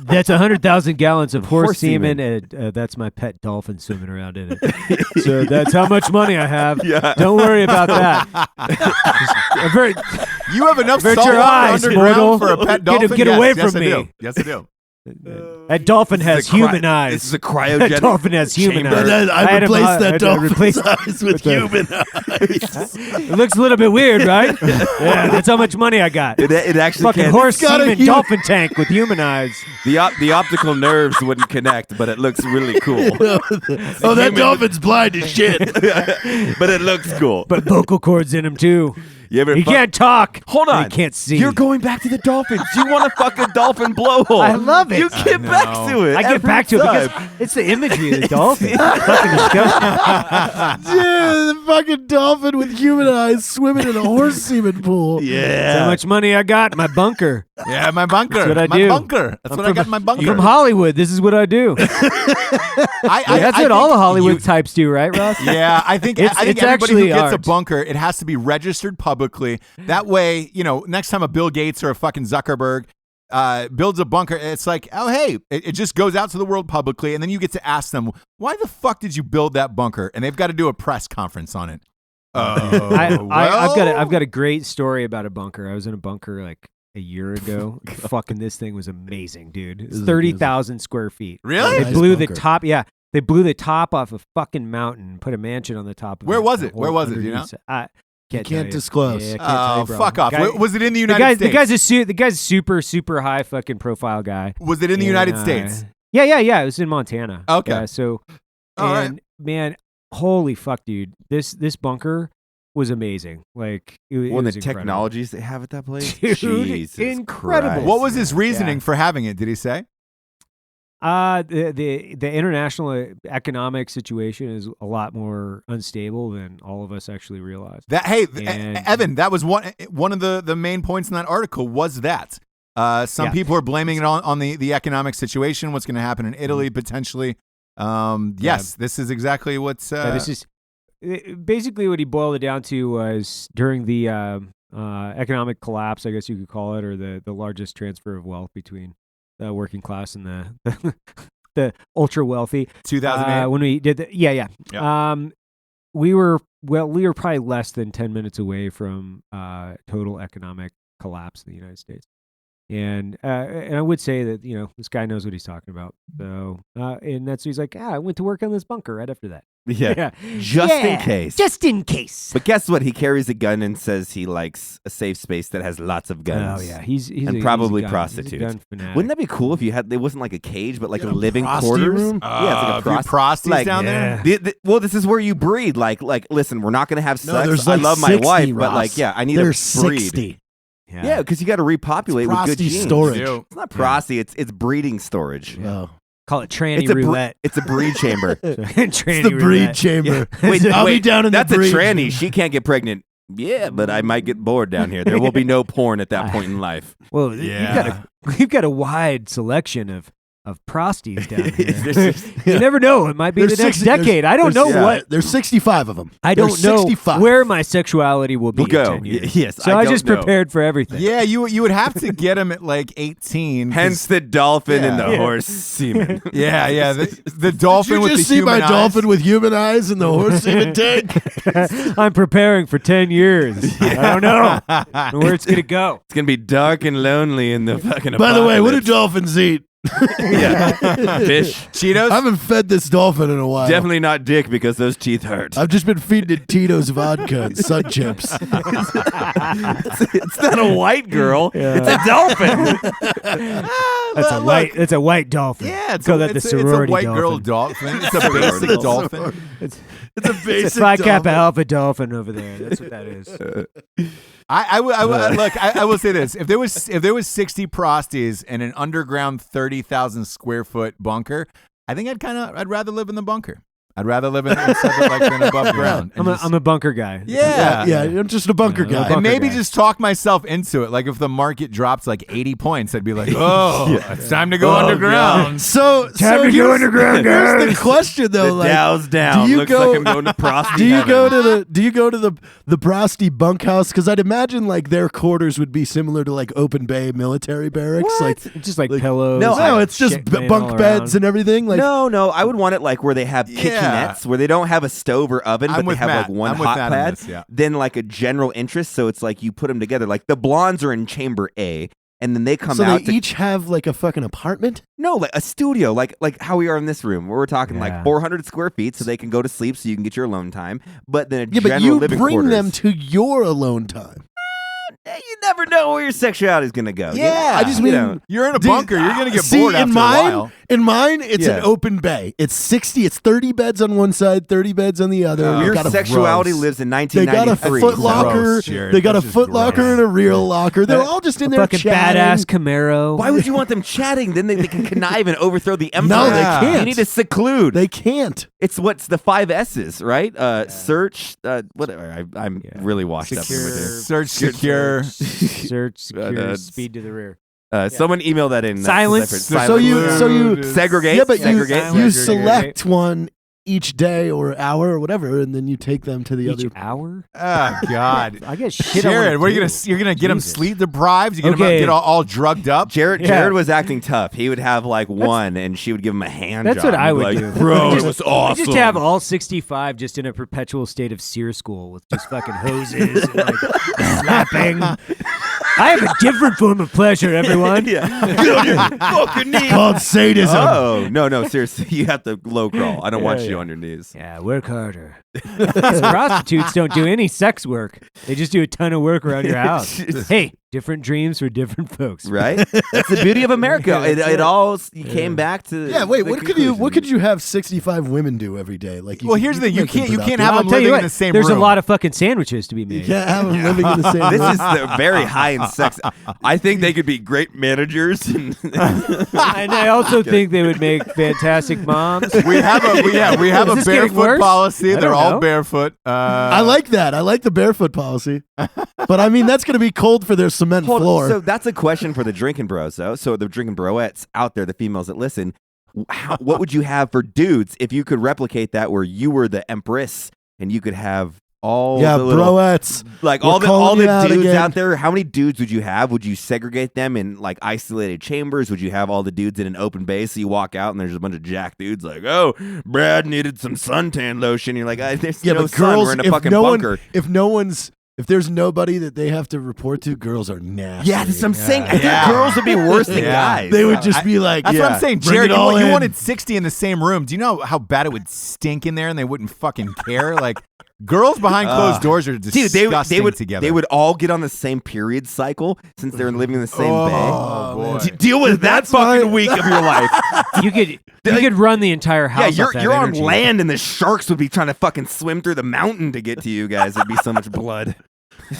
That's 100,000 gallons of horse semen, semen. and that's my pet dolphin swimming around in it. So that's how much money I have. Yeah. Don't worry about that. You have enough Avert salt your water eyes, underground mortal. for a pet Get- dolphin? get Yes, away yes, from I me. do. Yes, I do. That dolphin has human eyes. This is a That cryogenic. dolphin has human chamber. eyes. I had him- replaced I that had to dolphin's replace- eyes with human eyes. It looks a little bit weird, right? Yeah, that's how much money I got. It actually Fucking can. horse got a semen human- dolphin tank with human eyes. The optical nerves wouldn't connect, but it looks really cool. Oh, that dolphin's blind as shit. But it looks cool. But vocal cords in him too. You ever He fuck- can't talk. Hold and on. He can't see. You're going back to the dolphins. You want to fuck a dolphin blowhole. I love it. You get back to it. I get every back to it time. because it's the imagery of the dolphin. Fucking disgusting. Yeah, the fucking dolphin with human eyes swimming in a horse semen pool. That's how much money I got in my bunker. Yeah, my bunker. That's what I my do. bunker. That's what I got in my bunker. I'm from Hollywood. This is what I do. I That's what all the Hollywood types do, right, Ross? Yeah, I think It's everybody who actually gets a art. bunker, it has to be registered publicly. That way, next time a Bill Gates or a fucking Zuckerberg builds a bunker, it's like, oh, hey, it just goes out to the world publicly, and then you get to ask them, why the fuck did you build that bunker? And they've got to do a press conference on it. I've got a great story about a bunker. I was in a bunker like a year ago. Fucking this thing was amazing, dude. It's 30,000 square feet. Really? They Nice blew bunker. the top. Yeah, they blew the top off a fucking mountain. Put a mansion on the top of it. Where was it? The Where whole was it? Do you know? underneath- I can't can't tell you. disclose. Yeah, I can't tell Oh, you, bro. fuck off. Guy- Was it in the the United guy, States? the guy's super, super high fucking profile guy. Was it in the United States? Yeah. It was in Montana. Okay. Yeah, so, All right. and man, holy fuck, dude, this bunker was amazing. Like, it One of was the incredible. technologies they have at that place. Dude, Jesus incredible. Christ, What was his man. reasoning for having it? Did he say? The international economic situation is a lot more unstable than all of us actually realize. That And- Evan, that was one of the main points in that article was that some Yeah. people are blaming it on the economic situation, what's going to happen in Italy potentially. Yes, this is exactly what's. basically what he boiled it down to was during the economic collapse, I guess you could call it, or the largest transfer of wealth between the working class and the ultra wealthy. 2008. When we did Yeah. we were probably less than 10 minutes away from total economic collapse in the United States. And I would say that, this guy knows what he's talking about. So, and that's, he's like, I went to work on this bunker right after that. Yeah. Just in case. Just in case. But guess what? He carries a gun and says he likes a safe space that has lots of guns. Oh, yeah. He's probably he's a prostitutes. gun fanatic. Wouldn't that be cool if you had? It wasn't like a cage, but like a living prosty quarters room? Yeah, it's like a prosties like, down there. Well, this is where you breed. Like, listen, we're not gonna have sex. there's I like love my 60, wife, but Ross. like, yeah, I need There's a breed. 60. Yeah, because you got to repopulate with good Prosty genes. storage. It's not prosty. It's breeding storage. Oh. Call it tranny roulette. It's a breed chamber. Tranny It's the breed roulette. chamber. Wait, I'll be down in that's the breed a tranny. chamber. She can't get pregnant. Yeah, but I might get bored down here. There will be no porn at that point in life. Well, you've got a wide selection of prosties down here. You never know. It might be There's the next 60 decade. I don't know what. There's 65 of them. I don't There's know 65. where my sexuality will be We'll in go. 10 years. Yes, So I don't just know. prepared for everything. Yeah, you would have to get him at like 18. 'cause- Hence the dolphin and the Yeah. horse semen. yeah, the dolphin Did you with just the see my human eyes. dolphin with human eyes and the horse semen tank? I'm preparing for 10 years. I don't know where it's going to go. It's gonna be dark and lonely in the fucking. By the way, what do apocalypse. dolphins eat? Yeah, fish. Cheetos. I haven't fed this dolphin in a while. Definitely not dick because those teeth hurt. I've just been feeding it Tito's vodka and sun chips. It's not a white girl. It's a dolphin. That's a white dolphin. Yeah, it's Call a, that the it's, a, it's a sorority white dolphin. girl dolphin. It's a basic dolphin. It's a It's basic a Phi Kappa dolphin. Alpha dolphin over there. That's what that is. I will say this: if there was 60 prosties in an underground 30,000 square foot bunker, I think I'd rather live in the bunker. I'd rather live inside than above ground. And I'm a bunker guy. yeah. Yeah, I'm just a bunker Yeah, I'm a guy. bunker And maybe guy. just talk myself into it. Like if the market drops like 80 points, I'd be like, oh, it's time to go underground. So Time to go here's- underground, Here's the guys. question though, The like, Dow's down. do you Looks go- like I'm going to prosty. do you heaven. go to the prosty bunkhouse? Because I'd imagine like their quarters would be similar to like open bay military barracks. Like Just like pillows. No, it's just shit laying bunk all beds around. and everything. Like No, I would want it like where they have kitchenettes, where they don't have a stove or oven, I'm but they with have Matt. like one I'm with hot Matt on pad. this, yeah. Then like a general interest, so it's like you put them together. Like the blondes are in chamber A, and then they come so out. they to, each have like a fucking apartment. no, like a studio, like how we are in this room, where we're talking like Yeah. 400 square feet, so they can go to sleep, so you can get your alone time. But then a Yeah, but general you living bring quarters. them to your alone time. You never know where your sexuality is gonna go. Yeah. I just You mean know. You're in a Dude, bunker. You're gonna get see, bored after in mine, a while. In mine, it's Yeah. an open bay. It's 60. It's 30 beds on one side, 30 beds on the other. They Your got a- sexuality gross. lives in They got a 1993. foot locker. Gross, Jared. They got a That's just foot locker gross. and a real locker. They're all just in there fucking chatting. badass Camaro. Why would you want them chatting? Then they can connive and overthrow the empire. No, they Yeah. can't. You need to seclude. They can't. It's what's the 5 S's, right? Search, whatever. I'm Yeah. really washed up. Secure. With this. Search, secure. Search, secure, Uh, speed to the rear. Someone email that in. Silence. So you segregate. yeah, but you segregate. you Segregate. select one each day or hour or whatever, and then you take them to the Each other. hour? Oh God. I get shit. Jared, what are you gonna? You're gonna get him Jesus. sleep deprived? You're gonna Okay. get all drugged up? Jared Yeah. Jared was acting tough. He would have like one, and she would give him a hand That's job. what I He'd be would like, do. Bro, Just- it was awesome. Just have all 65 just in a perpetual state of seer school with just fucking hoses and like slapping. I have a different form of pleasure, everyone. Yeah. Get on your fucking knees. Called sadism. Oh no, seriously, you have to low crawl. I don't want Yeah, you yeah. on your knees. Yeah, work harder. These prostitutes don't do any sex work. They just do a ton of work around your house. Hey, different dreams for different folks. Right? That's the beauty of America. Yeah, it that's it it. all you came back to. Yeah, wait. the What conclusion. could you have 65 women do every day? Like, Well, here's the thing. You make them can't productive. have I'll them tell you living what, in the same there's room. a lot of fucking sandwiches to be You made. can't have them living in the same This room. is the very high in sex. I think they could be great managers. And And I also think they would make fantastic moms. We have a Is this getting barefoot worse? policy. I They're don't all know. barefoot. I like that. I like the barefoot policy. But I mean, that's going to be cold for their cement Hold on. floor. So that's a question for the drinking bros, though. So the drinking broettes out there, the females that listen, what would you have for dudes if you could replicate that, where you were the empress and you could have all Yeah, the little, broettes. like We're all the calling you out dudes again. out there. How many dudes would you have? Would you segregate them in like isolated chambers? Would you have all the dudes in an open base? So you walk out and there's a bunch of jack dudes like, oh, Brad needed some suntan lotion. You're like, there's no but sun. girls, We're in a if fucking no bunker. if there's nobody that they have to report to, girls are nasty. Yeah, that's what I'm saying. I think Yeah. girls would be worse than guys. They would just be like, That's what I'm saying, bring Jared. it all You in. wanted 60 in the same room. Do you know how bad it would stink in there, and they wouldn't fucking care? Like, girls behind closed doors are Dude, disgusting they would together. They would all get on the same period cycle since they're living in the same Oh, boy. bay. Deal with that fucking week of your life. You could run the entire Yeah, house. off that you're on energy. land, and the sharks would be trying to fucking swim through the mountain to get to you guys. It'd be so much blood.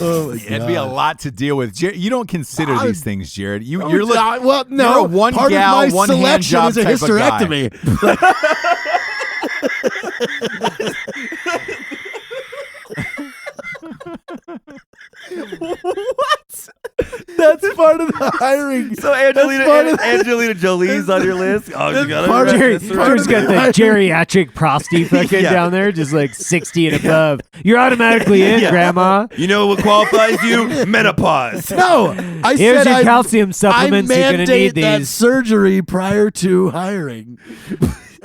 Oh my It'd be a God. lot to deal with. You don't consider these things, Jared. You're well, no. you're a one part gal, of my one hand selection job is a type of guy. hysterectomy. What? That's part of the hiring. So part of Angelina Jolie's on your list. Oh, you got part of- Jared's got the geriatric prosty fucking Yeah. down there, just like 60 and above. You're automatically in, Yeah. Grandma. You know what qualifies you? Menopause. No, I Here's said your I calcium supplements. I You're gonna mandate need that these. surgery prior to hiring.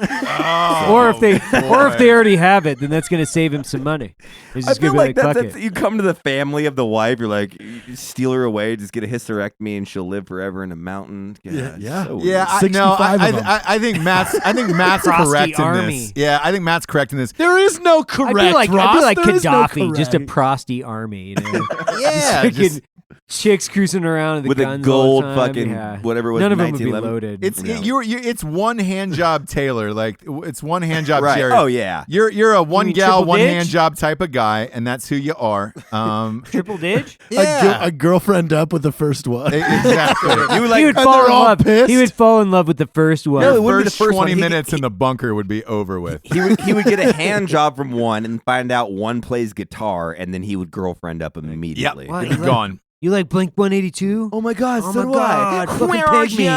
Or if they already have it, then that's gonna save him some money. He's I just feel gonna be like like, fuck that's it. you come to the family of the wife. You're like, you steal her away, just get a hysterectomy, and she'll live forever in a mountain. Yeah. it's so weird. Yeah, I 65 of them. think Matt's Frosty correct in army. this. Yeah, I think Matt's correct in this. There is no correct. I'd be Ross. like There is no Gaddafi, just a correct. prosty army. You know? Yeah, Fucking just- chicks cruising around with, the with a guns all gold the time. fucking Yeah. whatever it was. None of them would be 1911. loaded. it's No. it's one hand job Taylor. Like it's one hand job Right. Jared. Oh yeah. You're a one mean gal, triple one ditch? hand job type of guy, and that's who you are. Triple ditch? A girlfriend up with the first one. Exactly. You would he would and fall they're in all love. pissed? He would fall in love with the first one. No, it The wouldn't be first the first 20 one. minutes in the bunker would be over with. He would get a hand job from one and find out one plays guitar, and then he would girlfriend up him immediately. What? He's gone. You like Blink 182? Oh my god, Oh so my do God, I. fucking Where are pig me.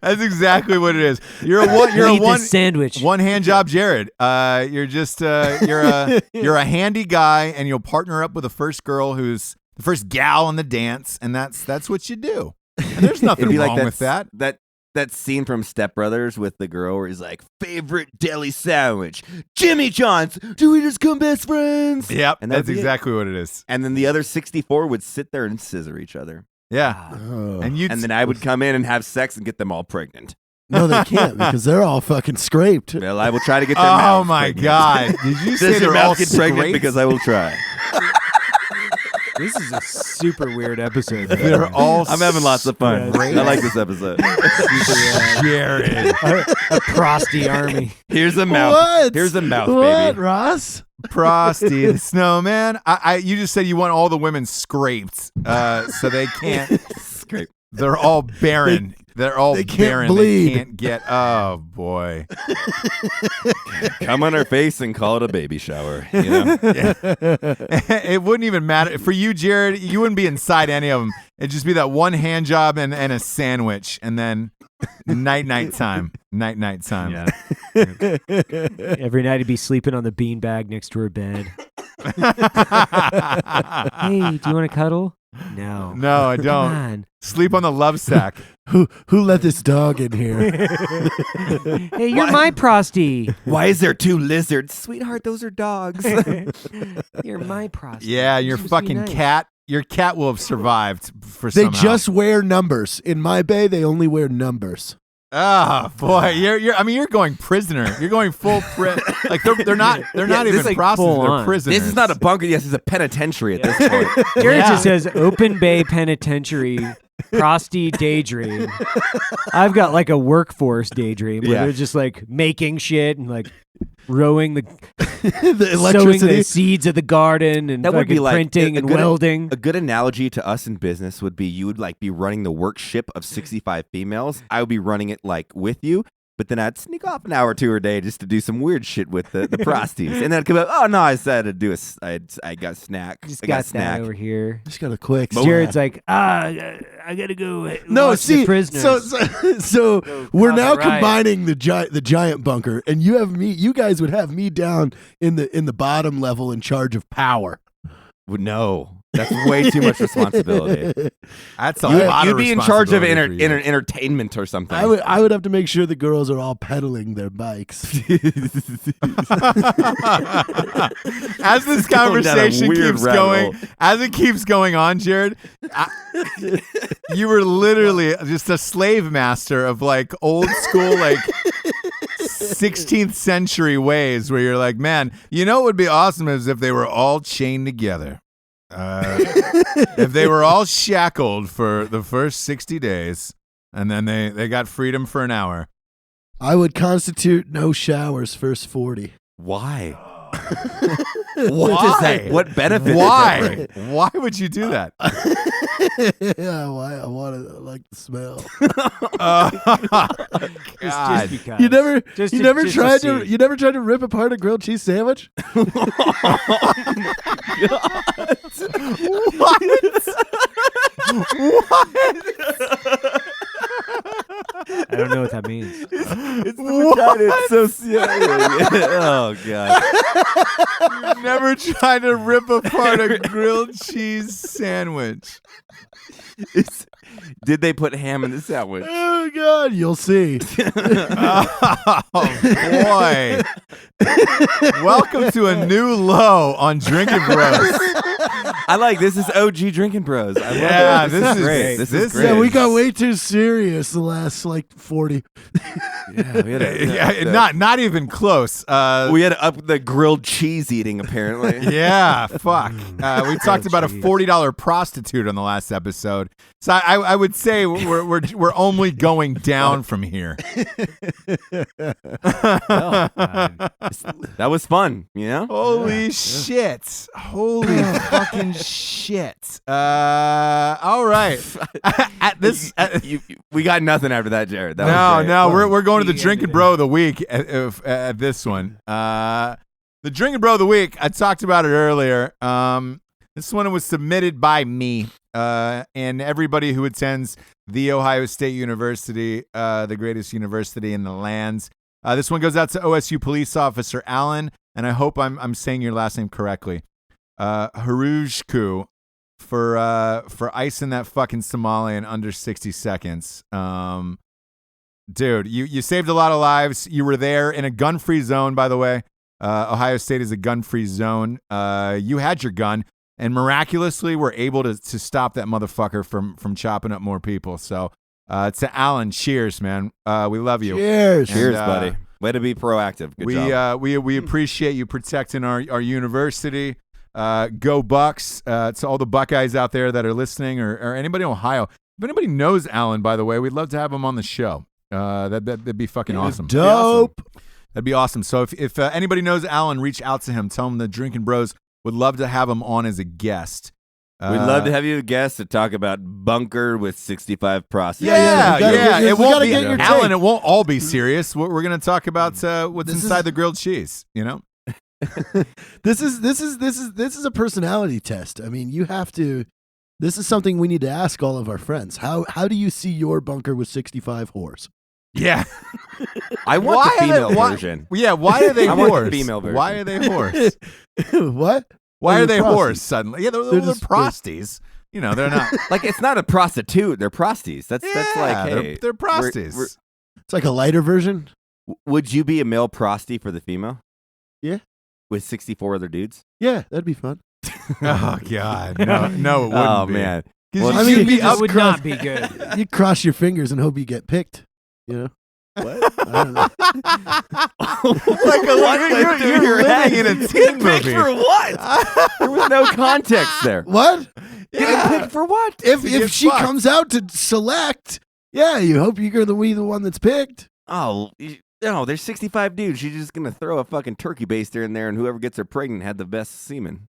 That's exactly what it is. You're a Eat this sandwich. one hand job Jared. You're just you're a handy guy, and you'll partner up with the first girl who's the first gal on the dance, and that's what you do. And there's nothing It'd be wrong like with that. That scene from Step Brothers with the girl where he's like, favorite deli sandwich, Jimmy John's. Do we just come best friends? Yep, And that'd that's be it. exactly what it is. And then the other 64 would sit there and scissor each other. Yeah, Oh. and you And then I would come in and have sex and get them all pregnant. No, they can't because they're all fucking scraped. Well, I will try to get their Oh mouths my pregnant. God! Did you say Does your they're all mouth get pregnant? scraped? Because I will try. This is a super weird episode. They're all I'm having lots of fun. scraped. I like this episode. Jared. a prosty army. Here's a mouth. What? Here's a mouth, What, baby. Ross? Prosty, the snowman. You just said you want all the women scraped, so they can't. Scrape. They're all barren. They're all they can't barren. bleed. They can't get. Oh boy. Come on her face and call it a baby shower. You know? It wouldn't even matter for you, Jared. You wouldn't be inside any of them. It'd just be that one hand job and a sandwich, and then night time. Yeah. Every night he'd be sleeping on the beanbag next to her bed. Hey, do you want to cuddle? No. No, I Come don't. on. Sleep on the love sack. Who let this dog in here? Hey, you're my prosty. Why is there two lizards? Sweetheart, those are dogs. You're my prosty. Yeah, your You're supposed to be fucking nice. cat. Your cat will have survived for They somehow. just wear numbers. In my bay, they only wear numbers. Oh boy, you're going prisoner. You're going full like they're not this even like prostitutes. full They're on. prisoners. This is not a bunker. Yes, it's a penitentiary at this point. Jared Yeah. just says Open Bay Penitentiary prosty daydream. I've got like a workforce daydream where Yeah. they're just like making shit and like rowing the The sowing electricity. the seeds of the garden and That would be fucking like printing a and good- welding. A good analogy to us in business would be you would like be running the work ship of 65 females. I would be running it like with you. But then I'd sneak off an hour or two a day just to do some weird shit with the prosties. And then I'd come out, oh, no, I said to do I got a snack. Just I got got a snack. that over here. Just got a quick. Jared's like, I gotta go. No, watch see, the prisoners. so we're now cause a riot. combining the giant bunker, and you have me. You guys would have me down in the bottom level in charge of power. No. That's way too much responsibility. That's a lot You'd of be in charge of responsibility for you. entertainment or something. I would have to make sure the girls are all pedaling their bikes. As this going down a conversation weird keeps rabbit going, hole. as it keeps going on, Jared, you were literally just a slave master of like old school, like 16th century ways where you're like, man, you know what would be awesome is if they were all chained together. If they were all shackled for the first 60 days and then they got freedom for an hour. I would constitute no showers first 40. Why? Why? What benefit? Why? Why would you do that? Yeah, why? I like the smell. God. Just because. You never Just you to- never just tried to to see. you never tried to rip apart a grilled cheese sandwich? I don't know what that means. It's the vagina. It's so oh god. You never tried to rip apart a grilled cheese sandwich. Did they put ham in the sandwich? Oh God, you'll see. Oh boy! Welcome to a new low on Drinkin' Bros. I like this. Is OG Drinking Bros. I love Yeah, it. this is great. this This is is- great. Yeah, we got way too serious the last like 40. Yeah, we had to, Not even close. we had to up the grilled cheese eating apparently. Yeah, fuck. We talked about a $40 prostitute on the last episode, so I would say we're only going down from here. Oh, God. That was fun. You know. Holy shit! Holy fucking shit! All right. At this. We got nothing after that, Jared. That was No, great. we're going to the Drinkin' Bro of the Week at this one. The Drinkin' Bro of the Week, I talked about it earlier. This one was submitted by me and everybody who attends The Ohio State University, the greatest university in the lands. This one goes out to OSU police officer Allen, and I hope I'm saying your last name correctly. Harujku for icing that fucking Somali in under 60 seconds. Dude, you saved a lot of lives. You were there in a gun-free zone, by the way. Ohio State is a gun-free zone. You had your gun, and miraculously were able to stop that motherfucker from chopping up more people. So to Alan, cheers, man. We love you. Cheers. Cheers, And, buddy. Way to be proactive. Good job. We appreciate you protecting our university. Go Bucks. To all the Buckeyes out there that are listening, or anybody in Ohio. If anybody knows Alan, by the way, we'd love to have him on the show. That'd be fucking awesome. Dope. That'd be awesome. So if anybody knows Alan, reach out to him. Tell him the Drinkin' Bros would love to have him on as a guest. We'd love to have you as a guest to talk about bunker with 65 prostitutes. Yeah, we gotta get your- It we won't gotta be get your Alan. take. It won't all be serious. We're going to talk about what's This inside is- the grilled cheese. You know. This is a personality test. I mean, you have to. This is something we need to ask all of our friends. How do you see your bunker with 65 whores? Yeah. I want Why the are they- female why- version. Yeah. Why are they I want the whores? female version. Why are they whores? What? Why Oh, are they they're whores prostitutes. suddenly? Yeah, they're They're just- prosties. You know, they're not. Like, it's not a prostitute. They're prosties. That's Yeah, like, hey. they're prosties. we're- It's like a lighter version. Would you be a male prosty for the female? Yeah. With 64 other dudes? Yeah, that'd be fun. Oh God, no, it wouldn't. Oh, be. man. 'Cause Well, you I mean, should be you up. just would cross- not be good. You cross your fingers and hope you get picked. You know. What? I don't know. Like you're living in a teen movie. For what? There was no context there. What? Yeah. Picked for what? If To get she fucked. comes out to select, yeah, you hope you're the one that's picked. Oh, no, there's 65 dudes. She's just going to throw a fucking turkey baster in there, and whoever gets her pregnant had the best semen.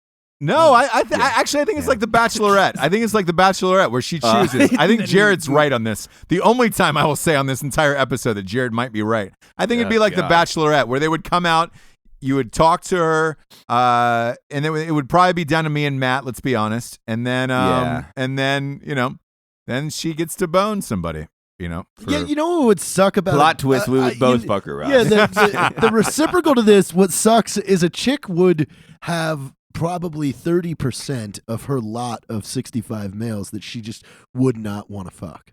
No, I think it's like The Bachelorette. I think it's like The Bachelorette where she chooses. I think Jared's right on this. The only time I will say on this entire episode that Jared might be right. I think it'd be like The Bachelorette where they would come out, you would talk to her, and it would probably be down to me and Matt, let's be honest. And then then she gets to bone somebody. Yeah, you know what would suck about plot twist? We would both fuck her up. Yeah, the reciprocal to this, what sucks is a chick would have probably 30% of her lot of 65 males that she just would not want to fuck,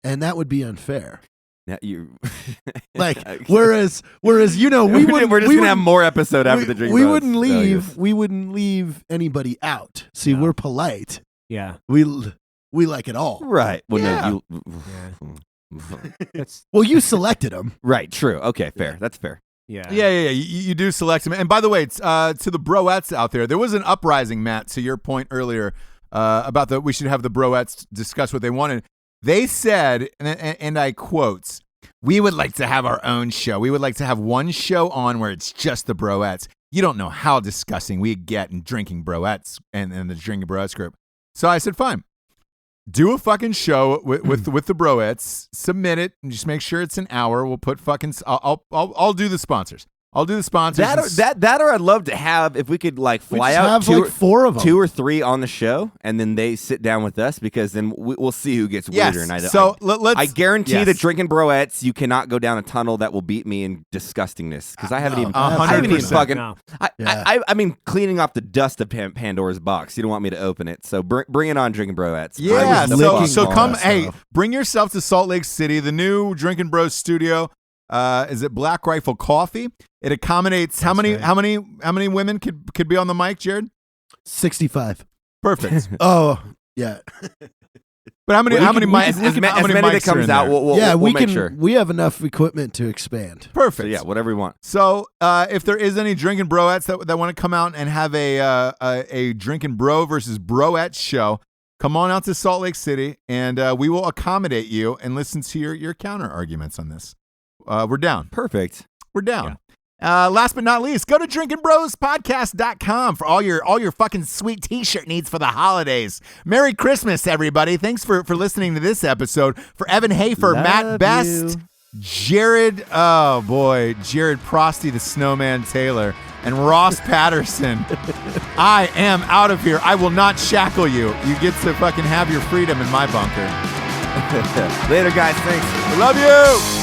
and that would be unfair. Yeah, you whereas we wouldn't. We're just gonna have more episode after the drink. We wouldn't leave. We wouldn't leave anybody out. See, we're polite. Yeah. We like it all. Right. Well, no, well, you selected them. Right. True. Okay. Fair. That's fair. Yeah. You do select them. And by the way, it's, to the broettes out there was an uprising, Matt, to your point earlier about we should have the broettes discuss what they wanted. They said, and I quote, "We would like to have our own show. We would like to have one show on where it's just the broettes. You don't know how disgusting we get in drinking broettes and the Drinking Broettes group." So I said, fine. Do a fucking show with the broettes. Submit it and just make sure it's an hour. We'll put fucking. I'll do the sponsors. I'll do the sponsors. That or I'd love to have if we could fly out have four of them, 2 or 3 on the show, and then they sit down with us because then we'll see who gets weirder. And I guarantee that drinking broettes, you cannot go down a tunnel that will beat me in disgustingness because I haven't even fucking. No. I mean, cleaning off the dust of Pandora's box. You don't want me to open it, so bring it on, drinking broettes. Yeah, so come, bring yourself to Salt Lake City, the new Drinkin' Bros studio. Is it Black Rifle Coffee? It accommodates how many women could be on the mic, Jared? 65. Perfect. Oh, yeah. But how many mics? As many that comes out, we'll make sure. We have enough equipment to expand. Perfect. So yeah, whatever you want. So if there is any Drinkin' Broettes that want to come out and have a Drinkin' Bro versus Broettes show, come on out to Salt Lake City, and we will accommodate you and listen to your counter arguments on this. We're down. Perfect. We're down. Yeah. Last but not least, go to drinkinbrospodcast.com for all your fucking sweet t-shirt needs for the holidays. Merry Christmas, everybody. Thanks for listening to this episode. For Evan Hafer, Matt Best, Jared Prosty the Snowman Taylor, and Ross Patterson. I am out of here. I will not shackle you. You get to fucking have your freedom in my bunker. Later, guys. Thanks. I love you.